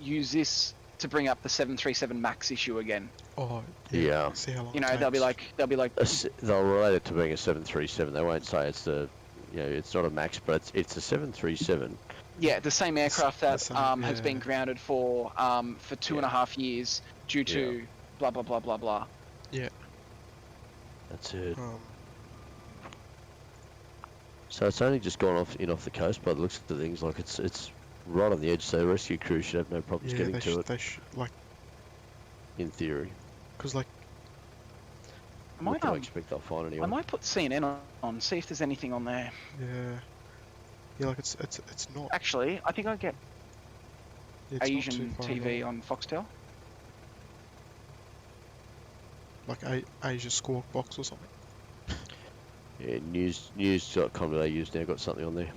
use this to bring up the 737 Max issue again. Oh, Yeah. See how long. You know, it they'll be takes. like, They'll relate it to being a 737. They won't say it's it's not a Max, but it's a 737. yeah, the same aircraft that has been yeah. grounded for 2.5 years due to blah blah blah blah blah. Yeah. That's it. Um, So it's only just gone off the coast by the looks of the things. Like it's right on the edge, so rescue crews should have no problems yeah, getting to it. they like, In theory, because like, I what might do I expect they'll find anyway? I might put CNN on, see if there's anything on there. yeah, like it's not. Actually, I think I get It's not Asian too far at TV all. on Foxtel. Like Asia Squawk Box or something. Yeah, news.com.au's now got something on there.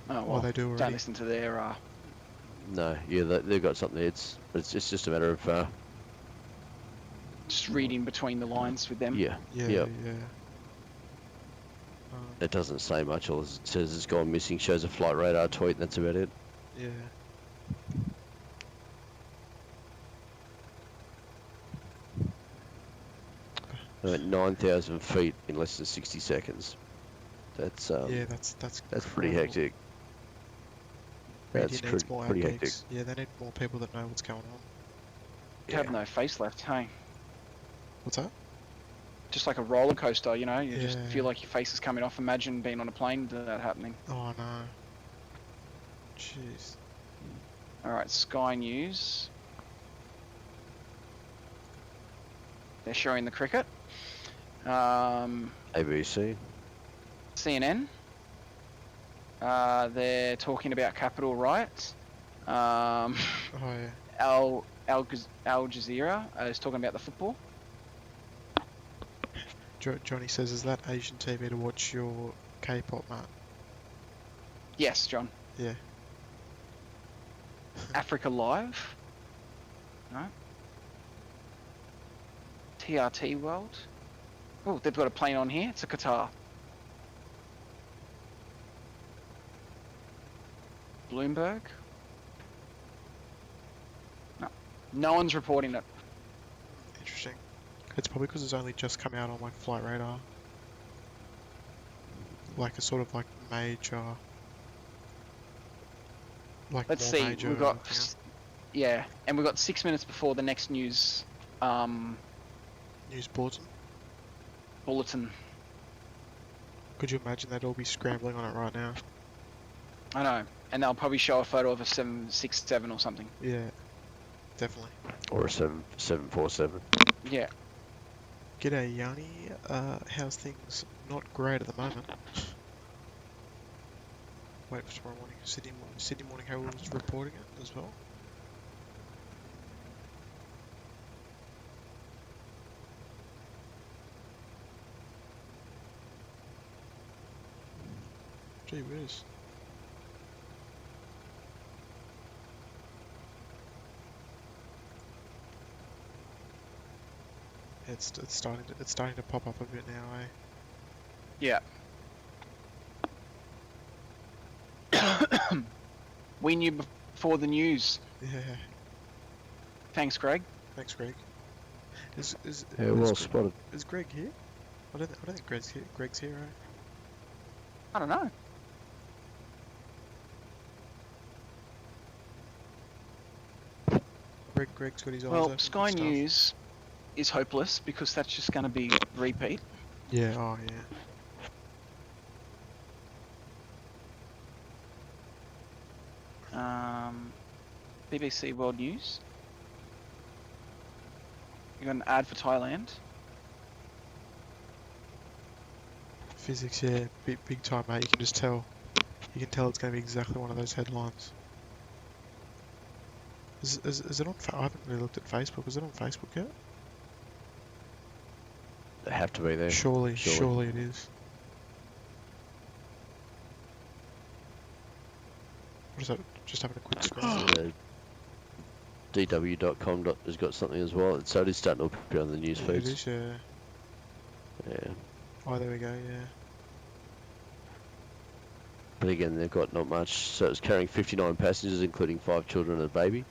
Oh well, they do don't already. listen to their. No, yeah, they've got something. It's just a matter of Just reading between the lines with them. yeah. Yeah. It doesn't say much. All it says it's gone missing. Shows a flight radar tweet, and that's about it. Yeah. I went 9,000 feet in less than 60 seconds. That's Yeah, that's pretty incredible. hectic. Media That's needs more pretty hectic. apex. Yeah, they need more people that know what's going on. You have Yeah. no face left, hey? What's that? Just like a roller coaster, you know? You just Yeah. feel like your face is coming off. Imagine being on a plane with that happening. Oh no. Jeez. Alright, Sky News. They're showing the cricket. ABC. CNN. They're talking about Capitol riots. Oh yeah. Al Jazeera is talking about the football. Johnny says, "Is that Asian TV to watch your K-pop, Matt?" Yes, John. Yeah. Africa Live. No. TRT World. Oh, they've got a plane on here. It's a Qatar. Bloomberg. No. No one's reporting it. Interesting. It's probably because it's only just come out on like Flight Radar. Like a sort of like major. Like Let's more see. major. We've got yeah, and we've got 6 minutes before the next news News bulletin. bulletin. Could you imagine they'd all be scrambling on it right now? I know, and they'll probably show a photo of a 767 or something. Yeah, definitely. Or a 747. Yeah. G'day, Yanni. How's things? Not great at the moment. Wait for tomorrow morning. Sydney Morning Herald's reporting it as well. Gee whiz. It's starting to pop up a bit now, eh? Yeah. We knew before the news. Yeah. Thanks, Greg. Thanks, Greg. Yeah, well spotted. Is Greg here? I don't think Greg's here. Greg's here, eh? I don't know. Greg's got his eyes Well, open for Sky stuff. News is hopeless because that's just going to be repeat. Yeah. Oh yeah. BBC World News. You got an ad for Thailand. Physics, yeah, big time, mate. You can just tell. You can tell it's going to be exactly one of those headlines. Is it on? I haven't really looked at Facebook. Is it on Facebook yet? They have to be there. Surely it is. What is that? Just having a quick scroll. DW.com has got something as well. So it is starting to appear on the news Yeah, feeds. it is, yeah. Yeah. Oh, there we go, yeah. But again, they've got not much. So it's carrying 59 passengers, including 5 children and a baby.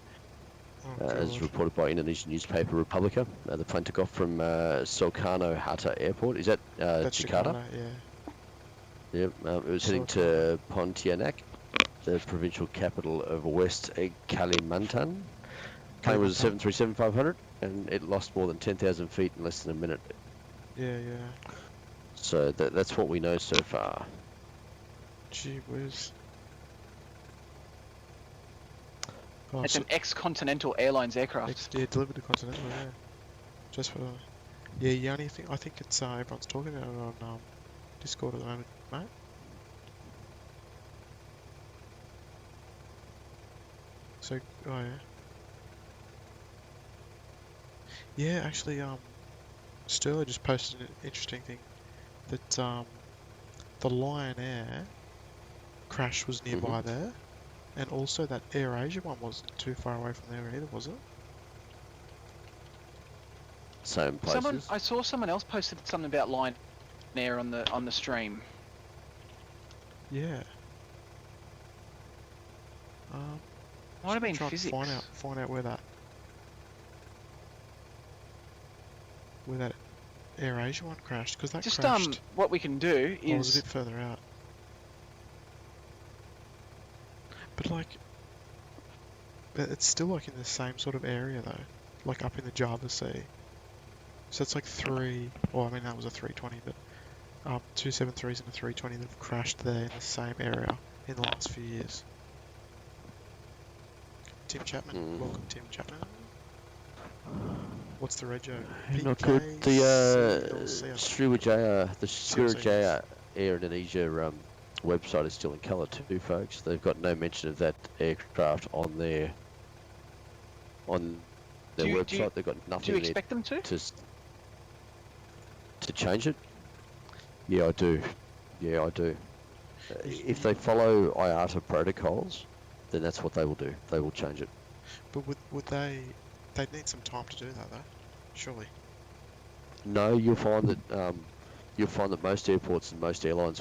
Oh, As God. reported by Indonesian newspaper Republica. The plane took off from Soekarno-Hatta Airport. Is that That's Jakarta? Yeah. Yep. It was heading to Pontianak, the provincial capital of West Kalimantan. Plane was a 737-500, and it lost more than 10,000 feet in less than a minute. Yeah. So that's what we know so far. Gee whiz. Oh, It's an ex-Continental Airlines aircraft. yeah, delivered to Continental, yeah. Just for... Yeah, Yanni, I think it's, everyone's talking about it on, Discord at the moment, mate. So, oh yeah. Yeah, actually, Sterling just posted an interesting thing that the Lion Air crash was nearby there, and also that Air Asia one wasn't too far away from there either, was it? Same places. I saw someone else posted something about Lion Air on the stream. Yeah. Might have been try and physics. Find out where that AirAsia one crashed? Because that Just crashed. what we can do I was a is bit further out. But like, it's still like in the same sort of area though, like up in the Java Sea. So it's like three. Well, I mean that was a 320, but 273s and a 320 that have crashed there in the same area in the last few years. Tim Chapman, welcome Tim Chapman. What's the rego? Not good. The PKCLC, I think. Sriwijaya, the CLC, yes. Sriwijaya Air Indonesia website is still in colour too, folks. They've got no mention of that aircraft on their website. They've got do nothing you in it expect them to? to change it. Yeah, I do. Yeah, I do. If they follow IATA protocols, then that's what they will do. They will change it. But would they'd need some time to do that though, surely. No, you'll find that most airports and most airlines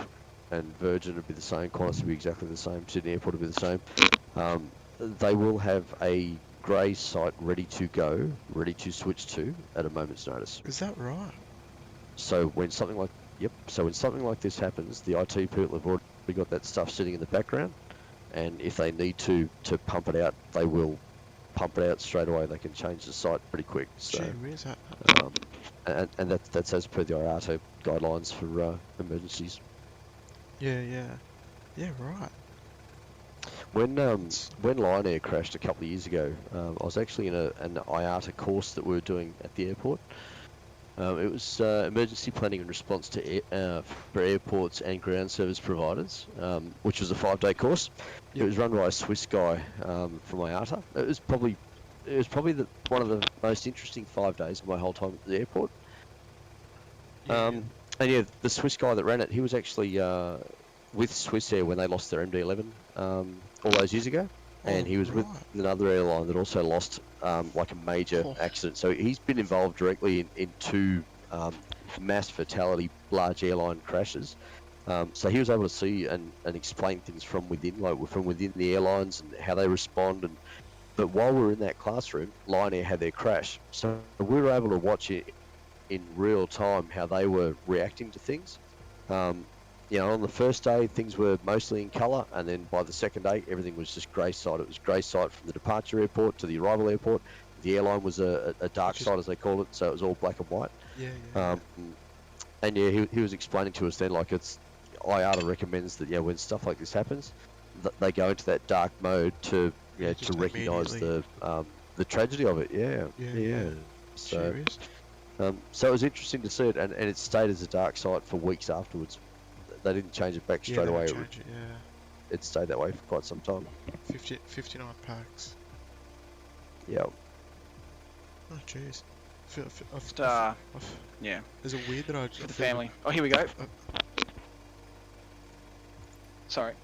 and Virgin will be the same, Qantas will be exactly the same, Sydney Airport will be the same. They will have a grey site ready to go, ready to switch to at a moment's notice. Is that right? So when something like this happens, the IT people have already got that stuff sitting in the background, and if they need to pump it out, they will pump it out straight away. They can change the site pretty quick. So, Gee, where's that? and that's as per the IATA guidelines for emergencies. Yeah, right. When Lion Air crashed a couple of years ago, I was actually in an IATA course that we were doing at the airport. It was emergency planning and response to for airports and ground service providers, which was a 5-day course. Yep. It was run by a Swiss guy from IATA. It was probably one of the most interesting 5 days of my whole time at the airport. Yeah, And yeah, the Swiss guy that ran it, he was actually with Swiss Air when they lost their MD-11 all those years ago. And he was with another airline that also lost like a major accident. So he's been involved directly in two mass fatality large airline crashes. So he was able to see and explain things from within, like from within the airlines and how they respond. But while we were in that classroom, Lion Air had their crash. So we were able to watch it in real time how they were reacting to things. On the first day, things were mostly in colour, and then by the second day, everything was just grey site. It was grey site from the departure airport to the arrival airport. The airline was a dark site, as they call it, so it was all black and white. Yeah. And yeah, he was explaining to us then, like IATA recommends that when stuff like this happens, they go into that dark mode to to recognise the tragedy of it. Yeah. So. So it was interesting to see it, and it stayed as a dark site for weeks afterwards. They didn't change it back straight away. It stayed that way for quite some time. 59 packs. Yeah. Oh jeez. Yeah. Is it weird that I for the family? Oh, here we go. Sorry.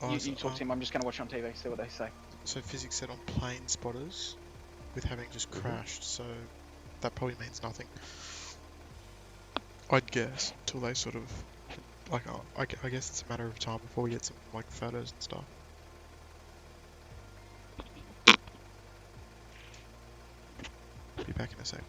You talk to him. I'm just going to watch on TV, see what they say. So physics said on plane spotters, with having just crashed. So that probably means nothing. I'd guess until they sort of. Like, I guess it's a matter of time before we get some, like, photos and stuff. Be back in a sec.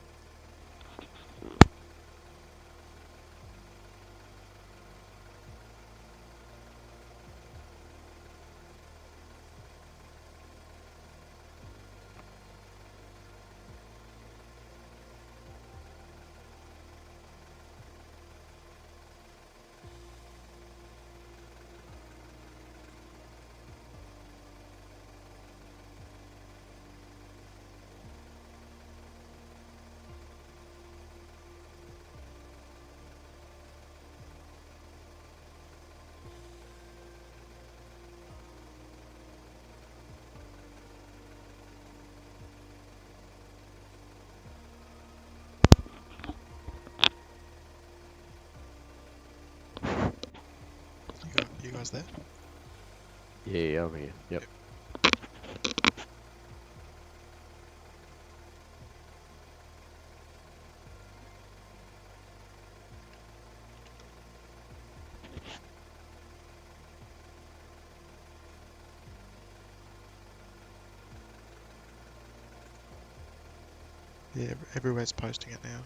You guys there? Yeah, I'm here. Yep. Yeah, everywhere's posting it now.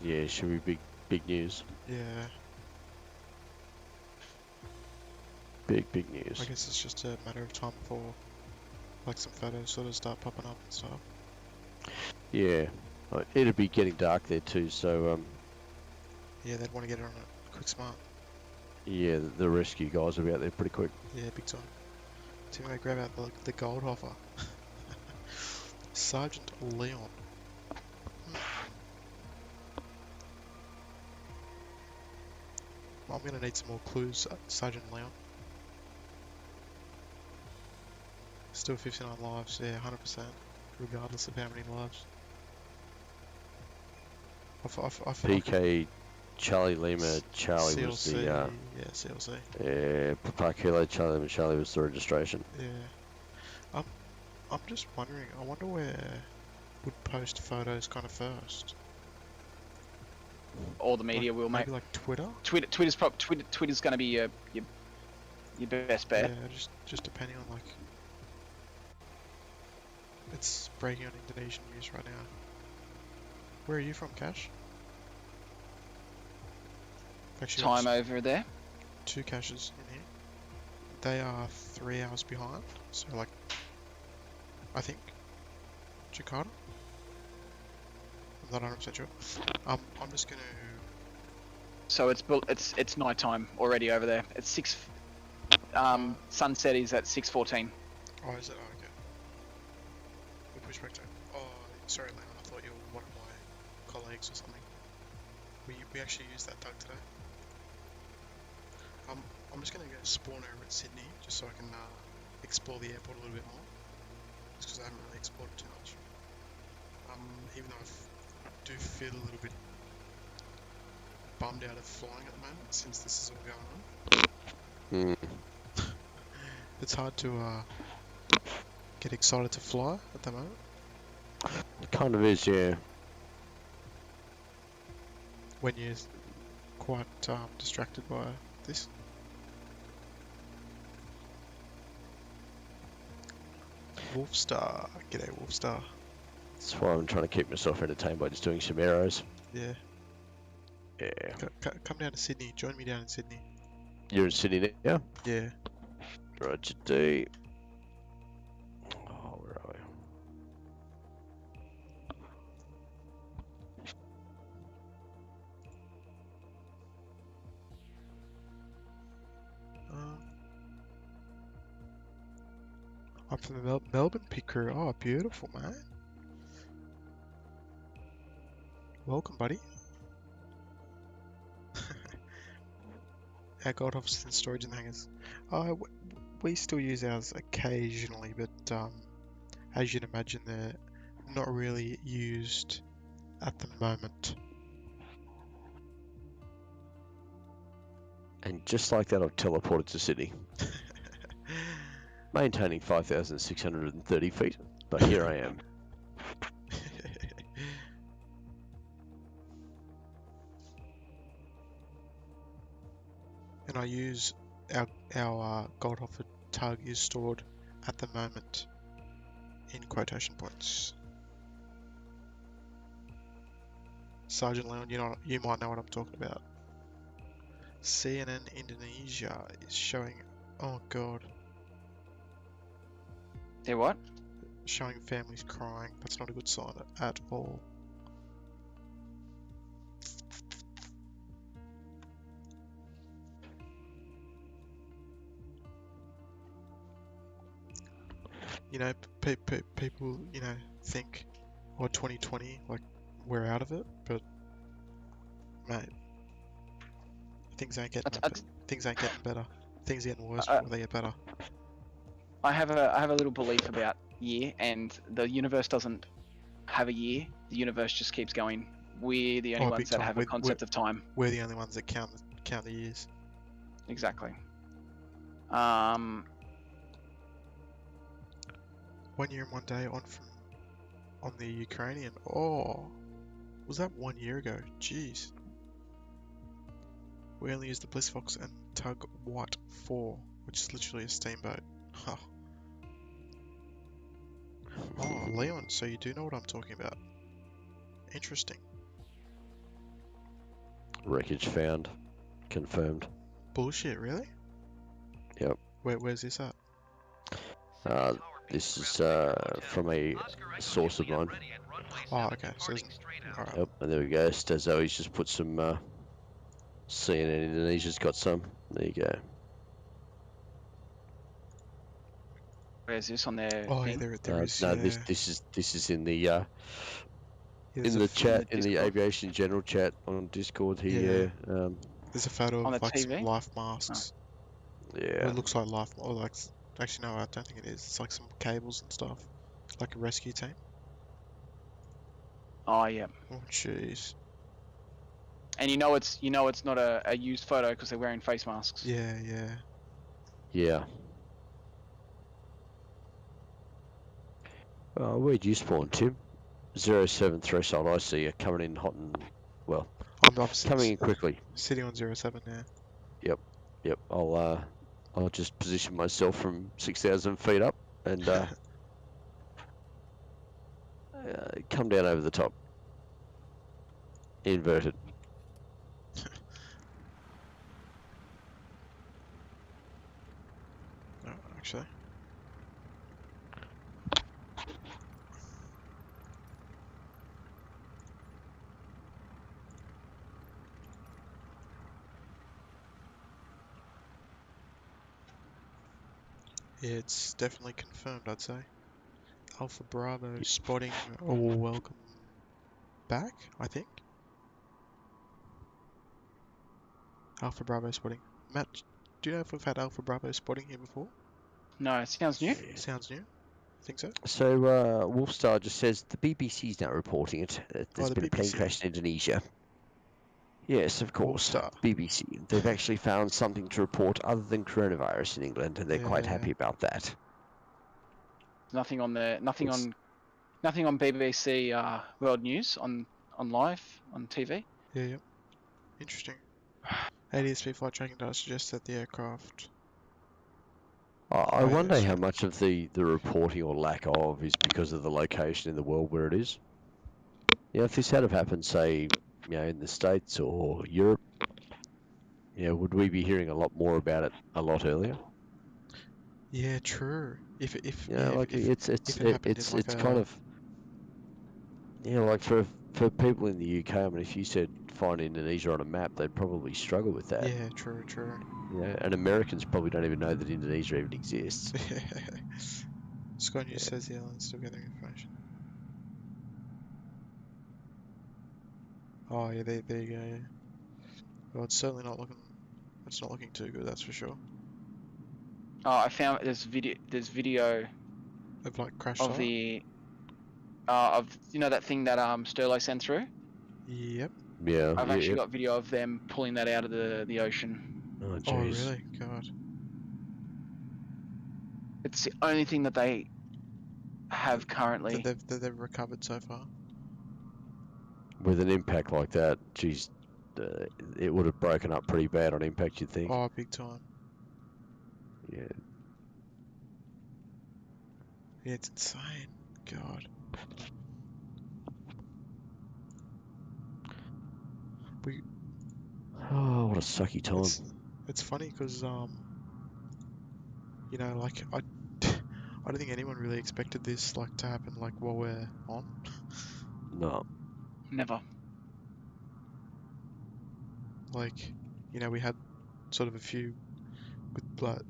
Yeah, should be big news. Yeah, Big I news. guess it's just a matter of time before like some photos sort of start popping up and stuff. Yeah, it'll be getting dark there too. So Yeah, they'd want to get it on it quick smart. yeah, the rescue guys will be out there pretty quick. Yeah, big time. Teammate, grab out the gold hoffer. Sergeant Leon. I'm gonna need some more clues, Sergeant Leon. Still 59 lives, yeah, 100%, regardless of how many lives. I PK Charlie Lima Charlie was CLC, the yeah, CLC. Papa Kilo Charlie Lima Charlie was the registration. Yeah. I'm just wondering, I wonder where would post photos kind of first. All the media Like, will, mate. maybe like Twitter? Twitter's going to be your best bet. Yeah, just depending on like... It's breaking on Indonesian news right now. Where are you from, Cash? Actually, Time over there. 2 caches in here. They are 3 hours behind, so like, I think Jakarta. I'm not 100% sure. I'm just gonna. So it's night time already over there. It's 6. Sunset is at 6:14. Oh, is it? Oh, okay. We'll push back to. Oh, sorry, Lana. I thought you were one of my colleagues or something. We actually used that tug today. I'm just gonna go spawn over at Sydney just so I can explore the airport a little bit more. Just because I haven't really explored it too much. Even though I do feel a little bit bummed out of flying at the moment since this is all going on. It's hard to get excited to fly at the moment. It kind of is, yeah. When you're quite distracted by this. Wolfstar, g'day Wolfstar. That's why I'm trying to keep myself entertained by just doing some arrows. Yeah. Yeah. Come down to Sydney. Join me down in Sydney. You're in Sydney now? Yeah. Roger D. Oh, where are we? I'm from the Melbourne pit crew. Oh, beautiful, man. Welcome, buddy. Our gold officers in storage in the hangars. We still use ours occasionally, but as you can imagine, they're not really used at the moment. And just like that, I've teleported to Sydney. Maintaining 5,630 feet, but here I am. And I use our gold offer tug is stored at the moment in quotation points. Sergeant Leon, you might know what I'm talking about. CNN Indonesia is showing, oh god, They're what? showing families crying. That's not a good sign at all. You know, people, think, oh, 2020, like, we're out of it, but, mate, things ain't getting better. Things ain't getting better. Things are getting worse before they get better. I have a little belief about year, and the universe doesn't have a year. The universe just keeps going. We're the only ones that have a concept of time. We're the only ones that count the years. Exactly. 1 year and 1 day on the Ukrainian. Oh, was that 1 year ago? Jeez. We only used the Bliss Fox and Tug White 4, which is literally a steamboat. Huh. Oh, Leon, so you do know what I'm talking about. Interesting. Wreckage found. Confirmed. Bullshit, really? Yep. Where's this at? This is from a source of mine. Oh, okay. So alright. Yep, and there we go. Stazoe's just put some CNN Indonesia's got some. There you go. Where's this on their Oh, yeah, thing? there is. No, Yeah. this is in the Yeah, there's in the chat, in in the the Discord? aviation general chat on Discord here. there's a photo On the of like some TV? life masks. Yeah. Or it looks like life, or like, actually no, I don't think it is. It's like some cables and stuff, like a rescue team. Oh yeah. Oh jeez. And it's not a used photo because they're wearing face masks. Yeah, yeah. Yeah. Where'd you spawn, Tim? 07 threshold. I see you coming in hot and well, I'm coming in quickly. sitting on 07 now. Yep. I'll just position myself from 6,000 feet up and come down over the top. Inverted. No, actually. Yeah, it's definitely confirmed, I'd say. Alpha Bravo spotting all welcome back, I think. Alpha Bravo spotting. Matt, do you know if we've had Alpha Bravo spotting here before? No, it sounds new. Sounds new. Think so? So Wolfstar just says the BBC's now reporting it. Oh, There's the been a plane BBC. crash in Indonesia. Yes, of course. Wolfstar. BBC. They've actually found something to report other than coronavirus in England, and they're quite happy about that. Nothing on It's- nothing on BBC World News on live on TV. Yeah. Interesting. ADSB flight tracking data suggests that the aircraft. I wonder so how much of the reporting or lack of is because of the location in the world where it is. Yeah, if this had have happened, say, in the States or Europe, would we be hearing a lot more about it a lot earlier? Yeah, true. If It's if it happened in like kind a of like for people in the UK. I mean, if you said find Indonesia on a map, they'd probably struggle with that. yeah, true. And Americans probably don't even know that Indonesia even exists. Sky News Yeah. says the airline's still gathering information. Oh yeah, there you go. Yeah. Well, it's certainly not looking. It's not looking too good, that's for sure. Oh, I found there's video Of like crash of site. the of that thing that Sterlo sent through. Yep. Yeah. I've actually got video of them pulling that out of the ocean. Oh, Oh jeez. really? God. It's the only thing that they have currently. That they've recovered so far. With an impact like that, geez, it would have broken up pretty bad on impact, you'd think. Oh, big time. Yeah. Yeah, it's insane. God. Oh, what a sucky time. It's funny because like I don't think anyone really expected this like to happen like while we're on. No. Never. Like, we had sort of a few good like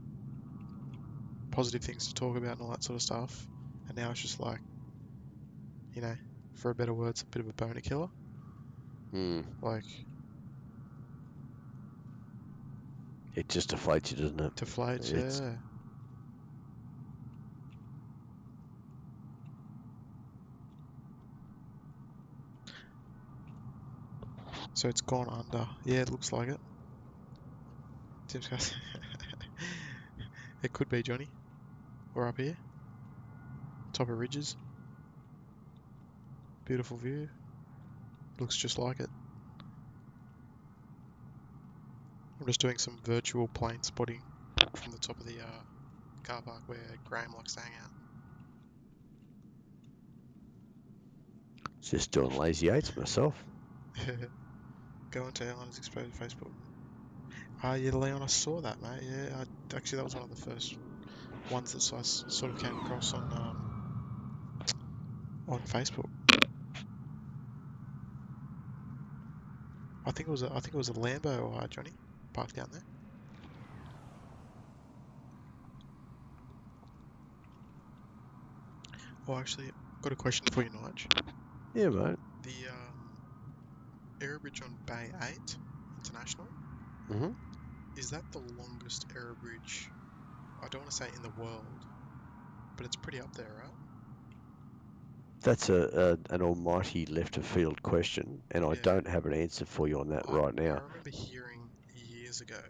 positive things to talk about and all that sort of stuff, and now it's just like, for a better word, it's a bit of a boner killer. Like, It just deflates you, doesn't it? deflates, It's- yeah. So it's gone under. Yeah, it looks like it. Tim's got it could be Johnny. We're up here. Top of ridges. Beautiful view. Looks just like it. I'm just doing some virtual plane spotting from the top of the car park where Graham likes to hang out. Just doing lazy eights myself. Go into Airliners Exposed Facebook. Yeah, Leon, I saw that, mate. Yeah, actually, that was one of the first ones that I sort of came across on Facebook. I think it was a Lambo, Johnny, parked down there. Oh, actually, I've got a question for you, Nige. Yeah, mate. The aerobridge on Bay 8 International, Mm-hmm. is that the longest aerobridge? I don't want to say in the world, but it's pretty up there, right? That's an almighty left of field question, and I Yeah. don't have an answer for you on that right I now. remember hearing years ago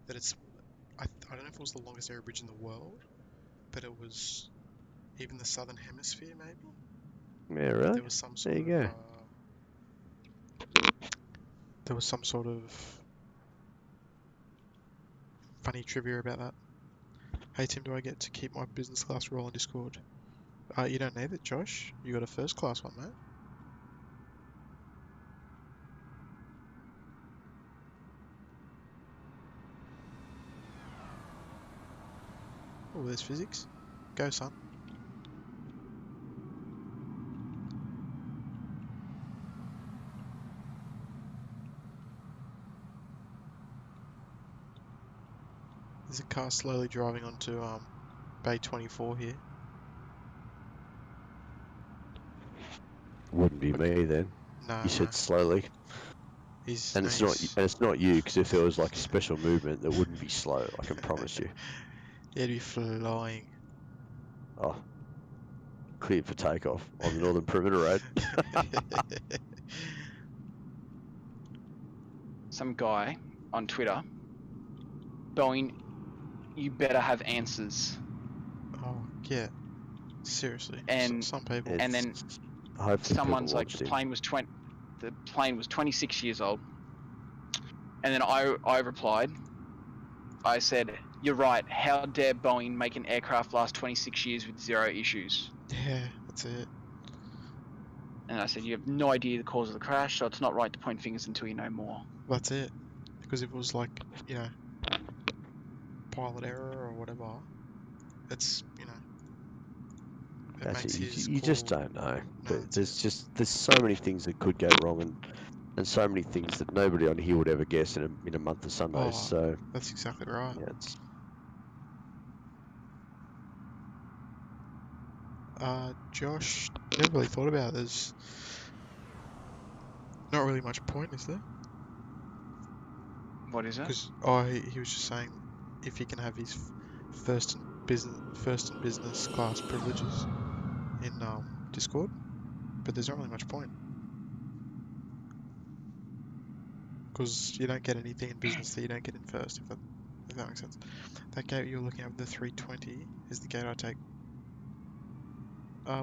that it's, I don't know if it was the longest aerobridge in the world, but it was even the southern hemisphere, maybe? Yeah, really? There was some There sort you of, go. there was some sort of funny trivia about that. Hey Tim, do I get to keep my business class role on Discord? You don't need it, Josh. You got a first class one, mate. Oh, there's physics. Go, son. There's a car slowly driving onto Bay 24 here. Wouldn't be me then. No, You said slowly, He's and no, it's not you, because if there was like a special movement, that wouldn't be slow. I can promise you. He'd be flying. Oh, cleared for takeoff on the Northern Perimeter Road. Some guy on Twitter, Boeing, you better have answers. Oh, yeah. Seriously. And Some people. And then Hopefully someone's people like, watched the him. plane was 26 years old. And then I replied, I said, "You're right. How dare Boeing make an aircraft last 26 years with 0 issues?" Yeah, that's it. And I said, "You have no idea the cause of the crash, so it's not right to point fingers until you know more." That's it. Because if it was like, you know, pilot error or whatever, it's, you know, it That's makes it. his You just call. don't know. No, that's it. There's so many things that could go wrong, and so many things that nobody on here would ever guess in a month of Sundays. Oh, So that's exactly right. yeah, it's Josh, never really thought about it. There's not really much point, is there? What is it? Because he was just saying if he can have his first and business class privileges in Discord, but there's not really much point because you don't get anything in business that you don't get in first. If that makes sense. That gate you're looking at, the 320, is the gate I take.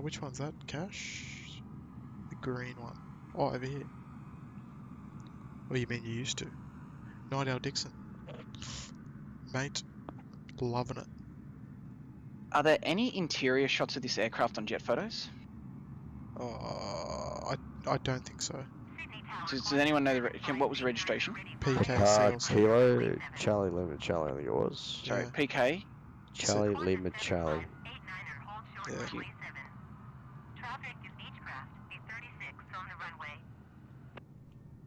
Which one's that? Cash? The green one. Oh, over here. Oh, you mean you used to? Night Owl Dixon. Mate, loving it. Are there any interior shots of this aircraft on jet photos? I don't think so. Does anyone know what was the registration? PK Papa CLC. Kilo Charlie Lima Charlie, I think it was. Sorry, Yeah. PK. Charlie Lima Charlie. Yeah.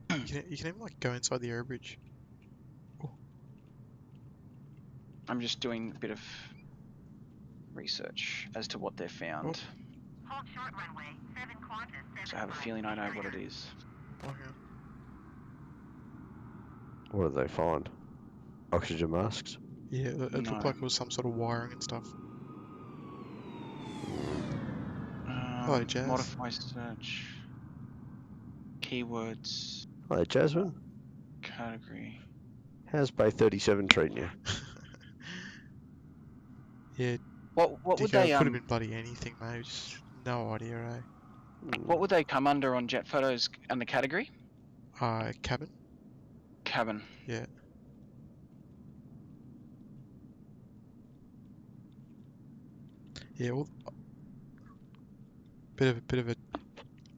Thank you. You can even like go inside the air bridge. Oh, I'm just doing a bit of research as to what they've found. So I have a feeling I know what it is. okay. What did they find? Oxygen masks. Yeah, it looked No. like it was some sort of wiring and stuff. Hello, Jazz. Modify search. Keywords. Hello, Jasmine. Category. How's Bay 37 treating you? Yeah, What would Dicko, they it could have been bloody anything, mate. Just no idea, eh? what would they come under on jet photos under category? Cabin. Cabin. Yeah. Yeah. Well, bit of a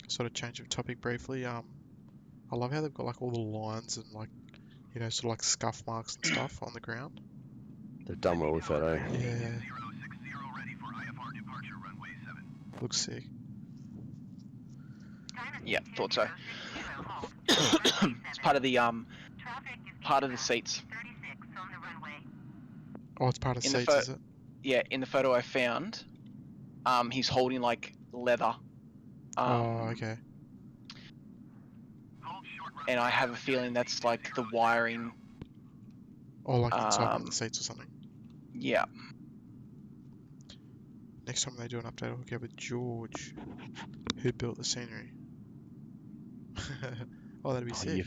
sort of change of topic briefly. I I love how they've got like all the lines and like, you know, sort of like scuff marks and stuff on the ground. They've done well with that, eh? Yeah, looks sick. Yeah, thought so. It's part of the seats. Oh, it's part of In the seats, is it? Yeah, in the photo I found, he's holding like leather. Oh, okay. And I have a feeling that's like the wiring. Or like inside one of the seats or something. Yeah. Next time they do an update, I'll hook up with George, who built the scenery. Oh, that'd be Oh, sick.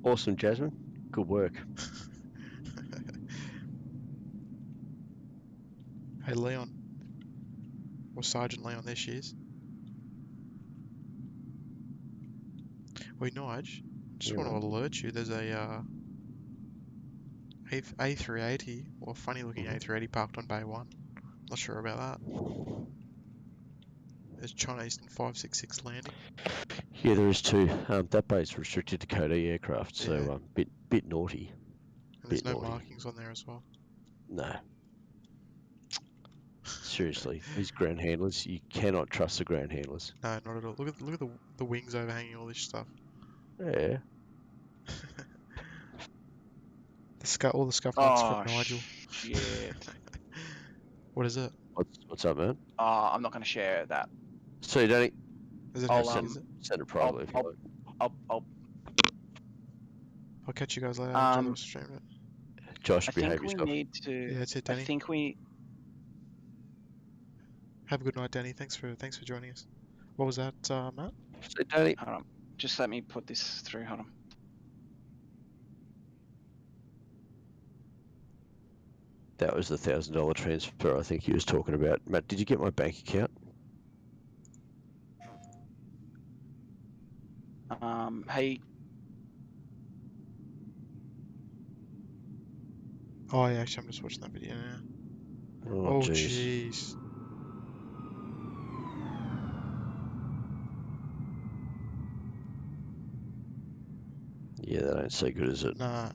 Awesome, Jasmine. Good work. Hey, Leon. Or Sergeant Leon, there she is. Wait, Nige, just Yeah, want to mate. alert you, there's a A380, or funny looking Mhm. A380 parked on Bay 1. Not sure about that. There's China Eastern 566 landing. Yeah, there is too. That bay's restricted to Code E aircraft, Yeah, so bit naughty. and there's Bit no naughty. markings on there as well. No, seriously, these ground handlers, you cannot trust the ground handlers. No, not at all. Look at the wings overhanging all this stuff. Yeah. All the scuff marks from Oh Nigel. shit. What is it? What's up, man? I'm not going to share that. So, Danny, Does it I'll have sig, is um it? send it I'll privately if you I'll like. I'll I'll catch you guys later. Enjoy the um stream. Josh, I behave think we yourself. need to. Yeah, that's it, I Danny. think we. Have a good night, Danny. Thanks for joining us. What was that, Matt? So, Danny, Hold on. Just let me put this through. Hold on. that was the $1,000 transfer I think he was talking about. Matt, did you get my bank account? Hey. Oh, yeah, actually, I'm just watching that video now. Oh, Oh, jeez. jeez. Yeah, that ain't so good, is it? Nah.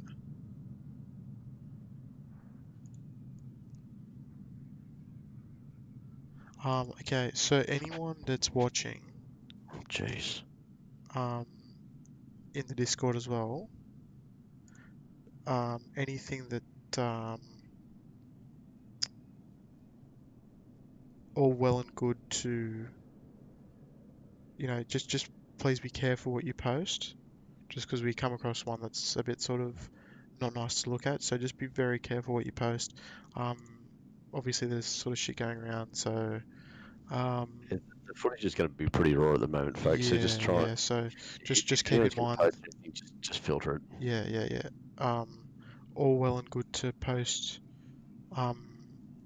Okay, so anyone that's watching, Jeez. um, in the Discord as well, anything that, all well and good to, you know, just please be careful what you post, just because we come across one that's a bit sort of not nice to look at, so just be very careful what you post. Um, Obviously there's sort of shit going around, so, The footage is going to be pretty raw at the moment, folks. So just try. yeah, so just If keep in anyone's going to mind that, post anything, just filter it. yeah. All well and good to post, um,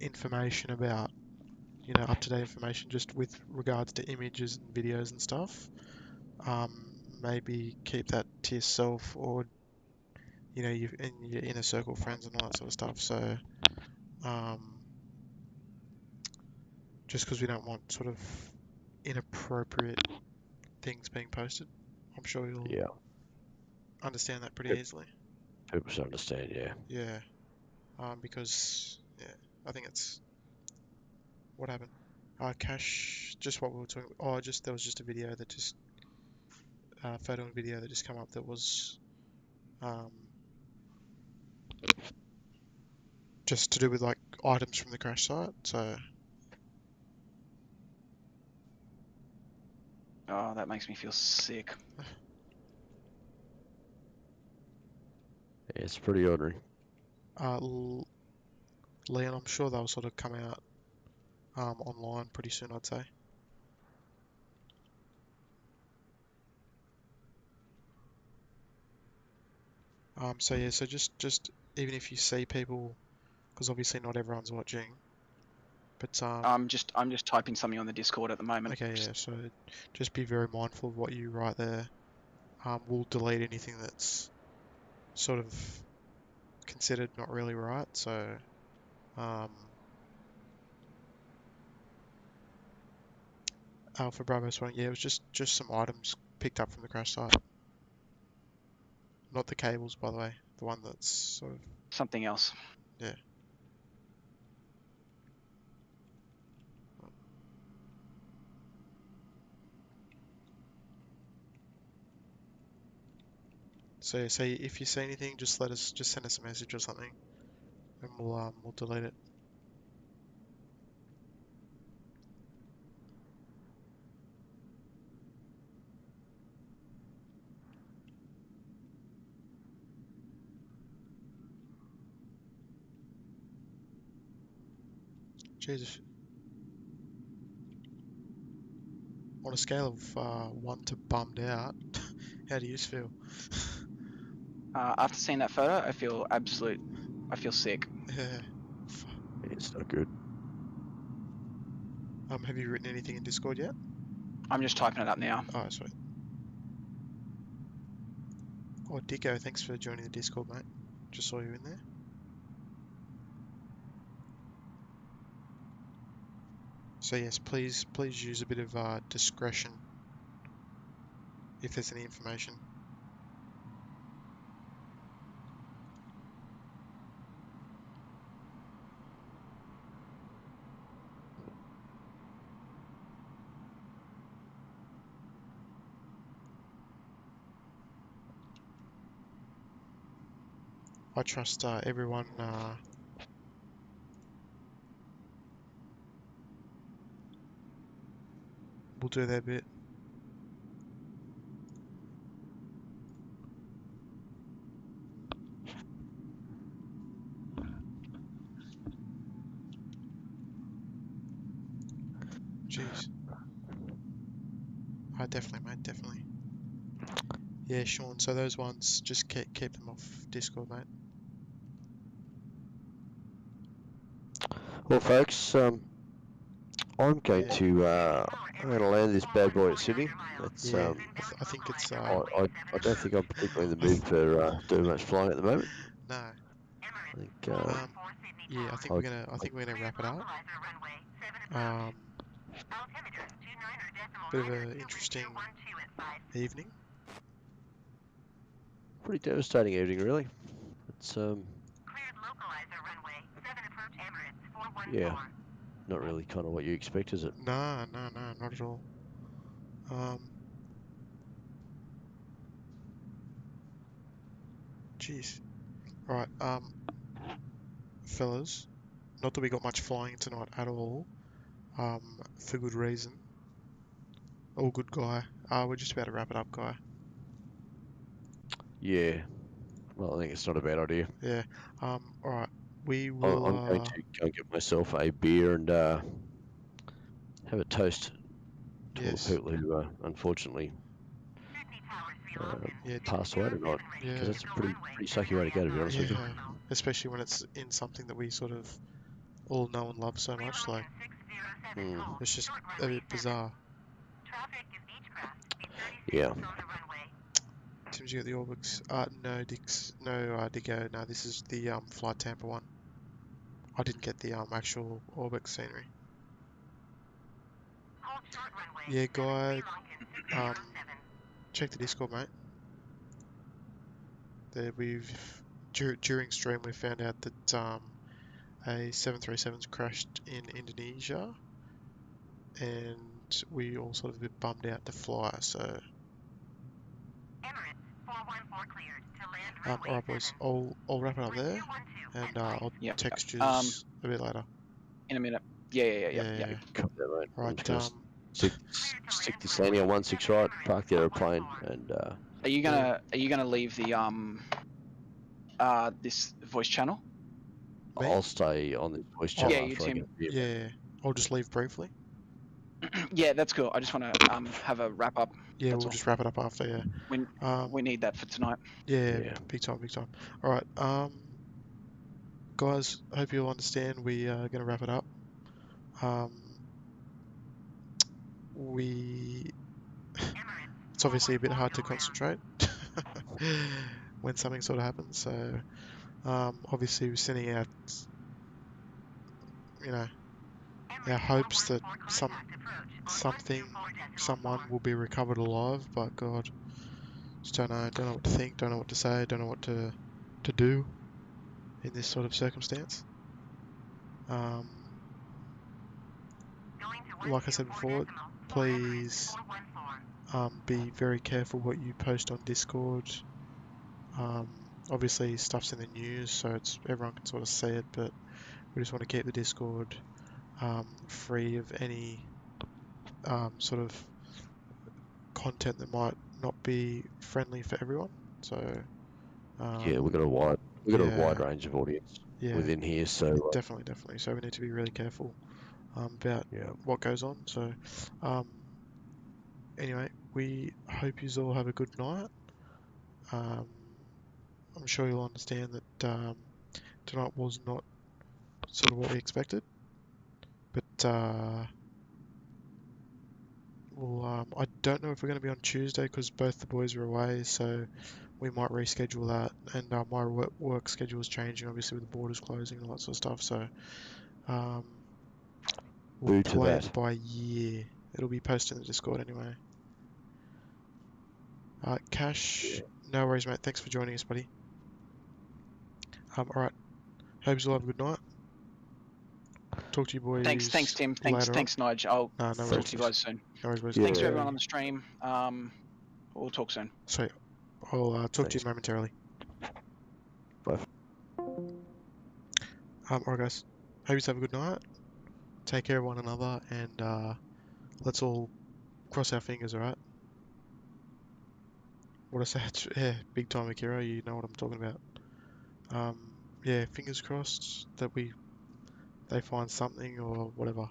information about, you know, up-to-date information just with regards to images and videos and stuff. Maybe keep that to yourself, or, you know, you in your inner circle friends and all that sort of stuff. So, um, just because we don't want sort of inappropriate things being posted, I'm sure you'll Yeah, understand that pretty easily. people should understand. Yeah. Yeah. Because yeah, I think it's what happened. Cash, just what we were talking. Oh, just there was just a video that just photo and video that just come up that was um just to do with like items from the crash site. So Oh, that makes me feel sick. Yeah, it's pretty ordinary. Leon, I'm sure they'll sort of come out online pretty soon, I'd say. So yeah, so just even if you see people, because obviously not everyone's watching, but I'm just typing something on the Discord at the moment. okay, yeah. So just be very mindful of what you write there. We'll delete anything that's sort of considered not really right. So Alpha Bravo 1, yeah, it was just some items picked up from the crash site. Not the cables, by the way. The one that's sort of, Something else. yeah. So say if you see anything, just send us a message or something, and we'll delete it. Jesus. On a scale of 1 to bummed out, how do you feel? After seeing that photo, I feel sick. Yeah. Yeah, it's not good. Have you written anything in Discord yet? I'm just typing it up now. Oh, sweet. Oh, Dicko, thanks for joining the Discord, mate. Just saw you in there. So yes, please use a bit of discretion if there's any information. I trust everyone will do their bit. Jeez. Definitely, mate, definitely. Yeah, Sean, so those ones, just keep them off Discord, mate. Well, folks, I'm going Yeah. to land this bad boy at Sydney. It's Yeah, I think it's I don't think I'm particularly in the mood for doing much flying at the moment. no. I think Yeah, I think we're gonna wrap it up. Bit of an interesting evening. pretty devastating evening, really. It's yeah, not really kind of what you expect, is it? No, not at all. Jeez. Right, fellas, not that we got much flying tonight at all. For good reason. All good, guy. We're just about to wrap it up, guy. Yeah. Well, I think it's not a bad idea. Yeah. Alright. We I'm will, going to go and get myself a beer and have a toast to all the yes. people who unfortunately Yeah, passed away tonight. yeah, Because that's a pretty sucky way to go, to be honest with you. yeah. Especially when it's in something that we sort of all know and love so much. Like, Mm, it's just a bit bizarre. yeah. Tim's got the Orbix. No, Dicko. No, this is the FlyTampa one. I didn't get the actual Orbix scenery. Yeah, guy. Check the Discord, mate. There during stream we found out that a 737's crashed in Indonesia, and we all sort of a bit bummed out to fly. So, alright, boys. I'll wrap it up there, and I'll Yeah. text you Um, a bit later. in a minute. Yeah. Yeah. Copy that, mate. I'm Right. just going to stick the standing on 16 right, park the aeroplane, and Are you gonna leave the this voice channel? Me? I'll stay on this voice Oh, channel Yeah, you, after I Tim. get a beer. Yeah. I'll just leave briefly. Yeah, that's cool. I just want to have a wrap up. Yeah, That's we'll all. just wrap it up after. Yeah. We we need that for tonight. Yeah. Yeah. Big time. All right. Guys, I hope you'll understand. We are gonna wrap it up. It's obviously a bit hard to concentrate when something sort of happens. So, obviously we're sending out, our hopes that someone will be recovered alive. But God, Just don't know what to think, don't know what to say, don't know what to do in this sort of circumstance. Like I said before, please be very careful what you post on Discord. Obviously stuff's in the news, so everyone can sort of see it, but we just want to keep the Discord free of any sort of content that might not be friendly for everyone. So Yeah, we've got a wide yeah, range of audience yeah, within here, so definitely. So we need to be really careful about yeah. what goes on. So anyway, we hope you all have a good night. I'm sure you'll understand that tonight was not sort of what we expected, but I don't know if we're going to be on Tuesday because both the boys are away, so we might reschedule that. And my work schedule is changing, obviously, with the borders closing and all that sort of stuff. So we'll Boo to play it that. by year. It'll be posted in the Discord anyway. Cash, no worries, mate. Thanks for joining us, buddy. Alright. Hope you all have a good night. Talk to you boys Thanks, Tim. later on. Thanks, Nige. I'll No talk worries, to you boys. guys soon. No worries, boys. Yeah. Thanks to everyone on the stream. We'll talk soon. Sweet. I'll talk to Thanks. you momentarily. Bye. Alright, guys. Hope you have a good night. Take care of one another, and let's all cross our fingers, alright? What I say, yeah, big time Akira, you know what I'm talking about. Yeah, fingers crossed that they find something or whatever.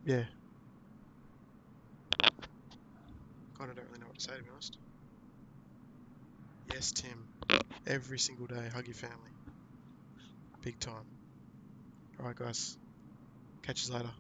Yeah. Kinda don't really know what to say, to be honest. Yes, Tim. Every single day, hug your family. Big time. Alright, guys. Catch you later.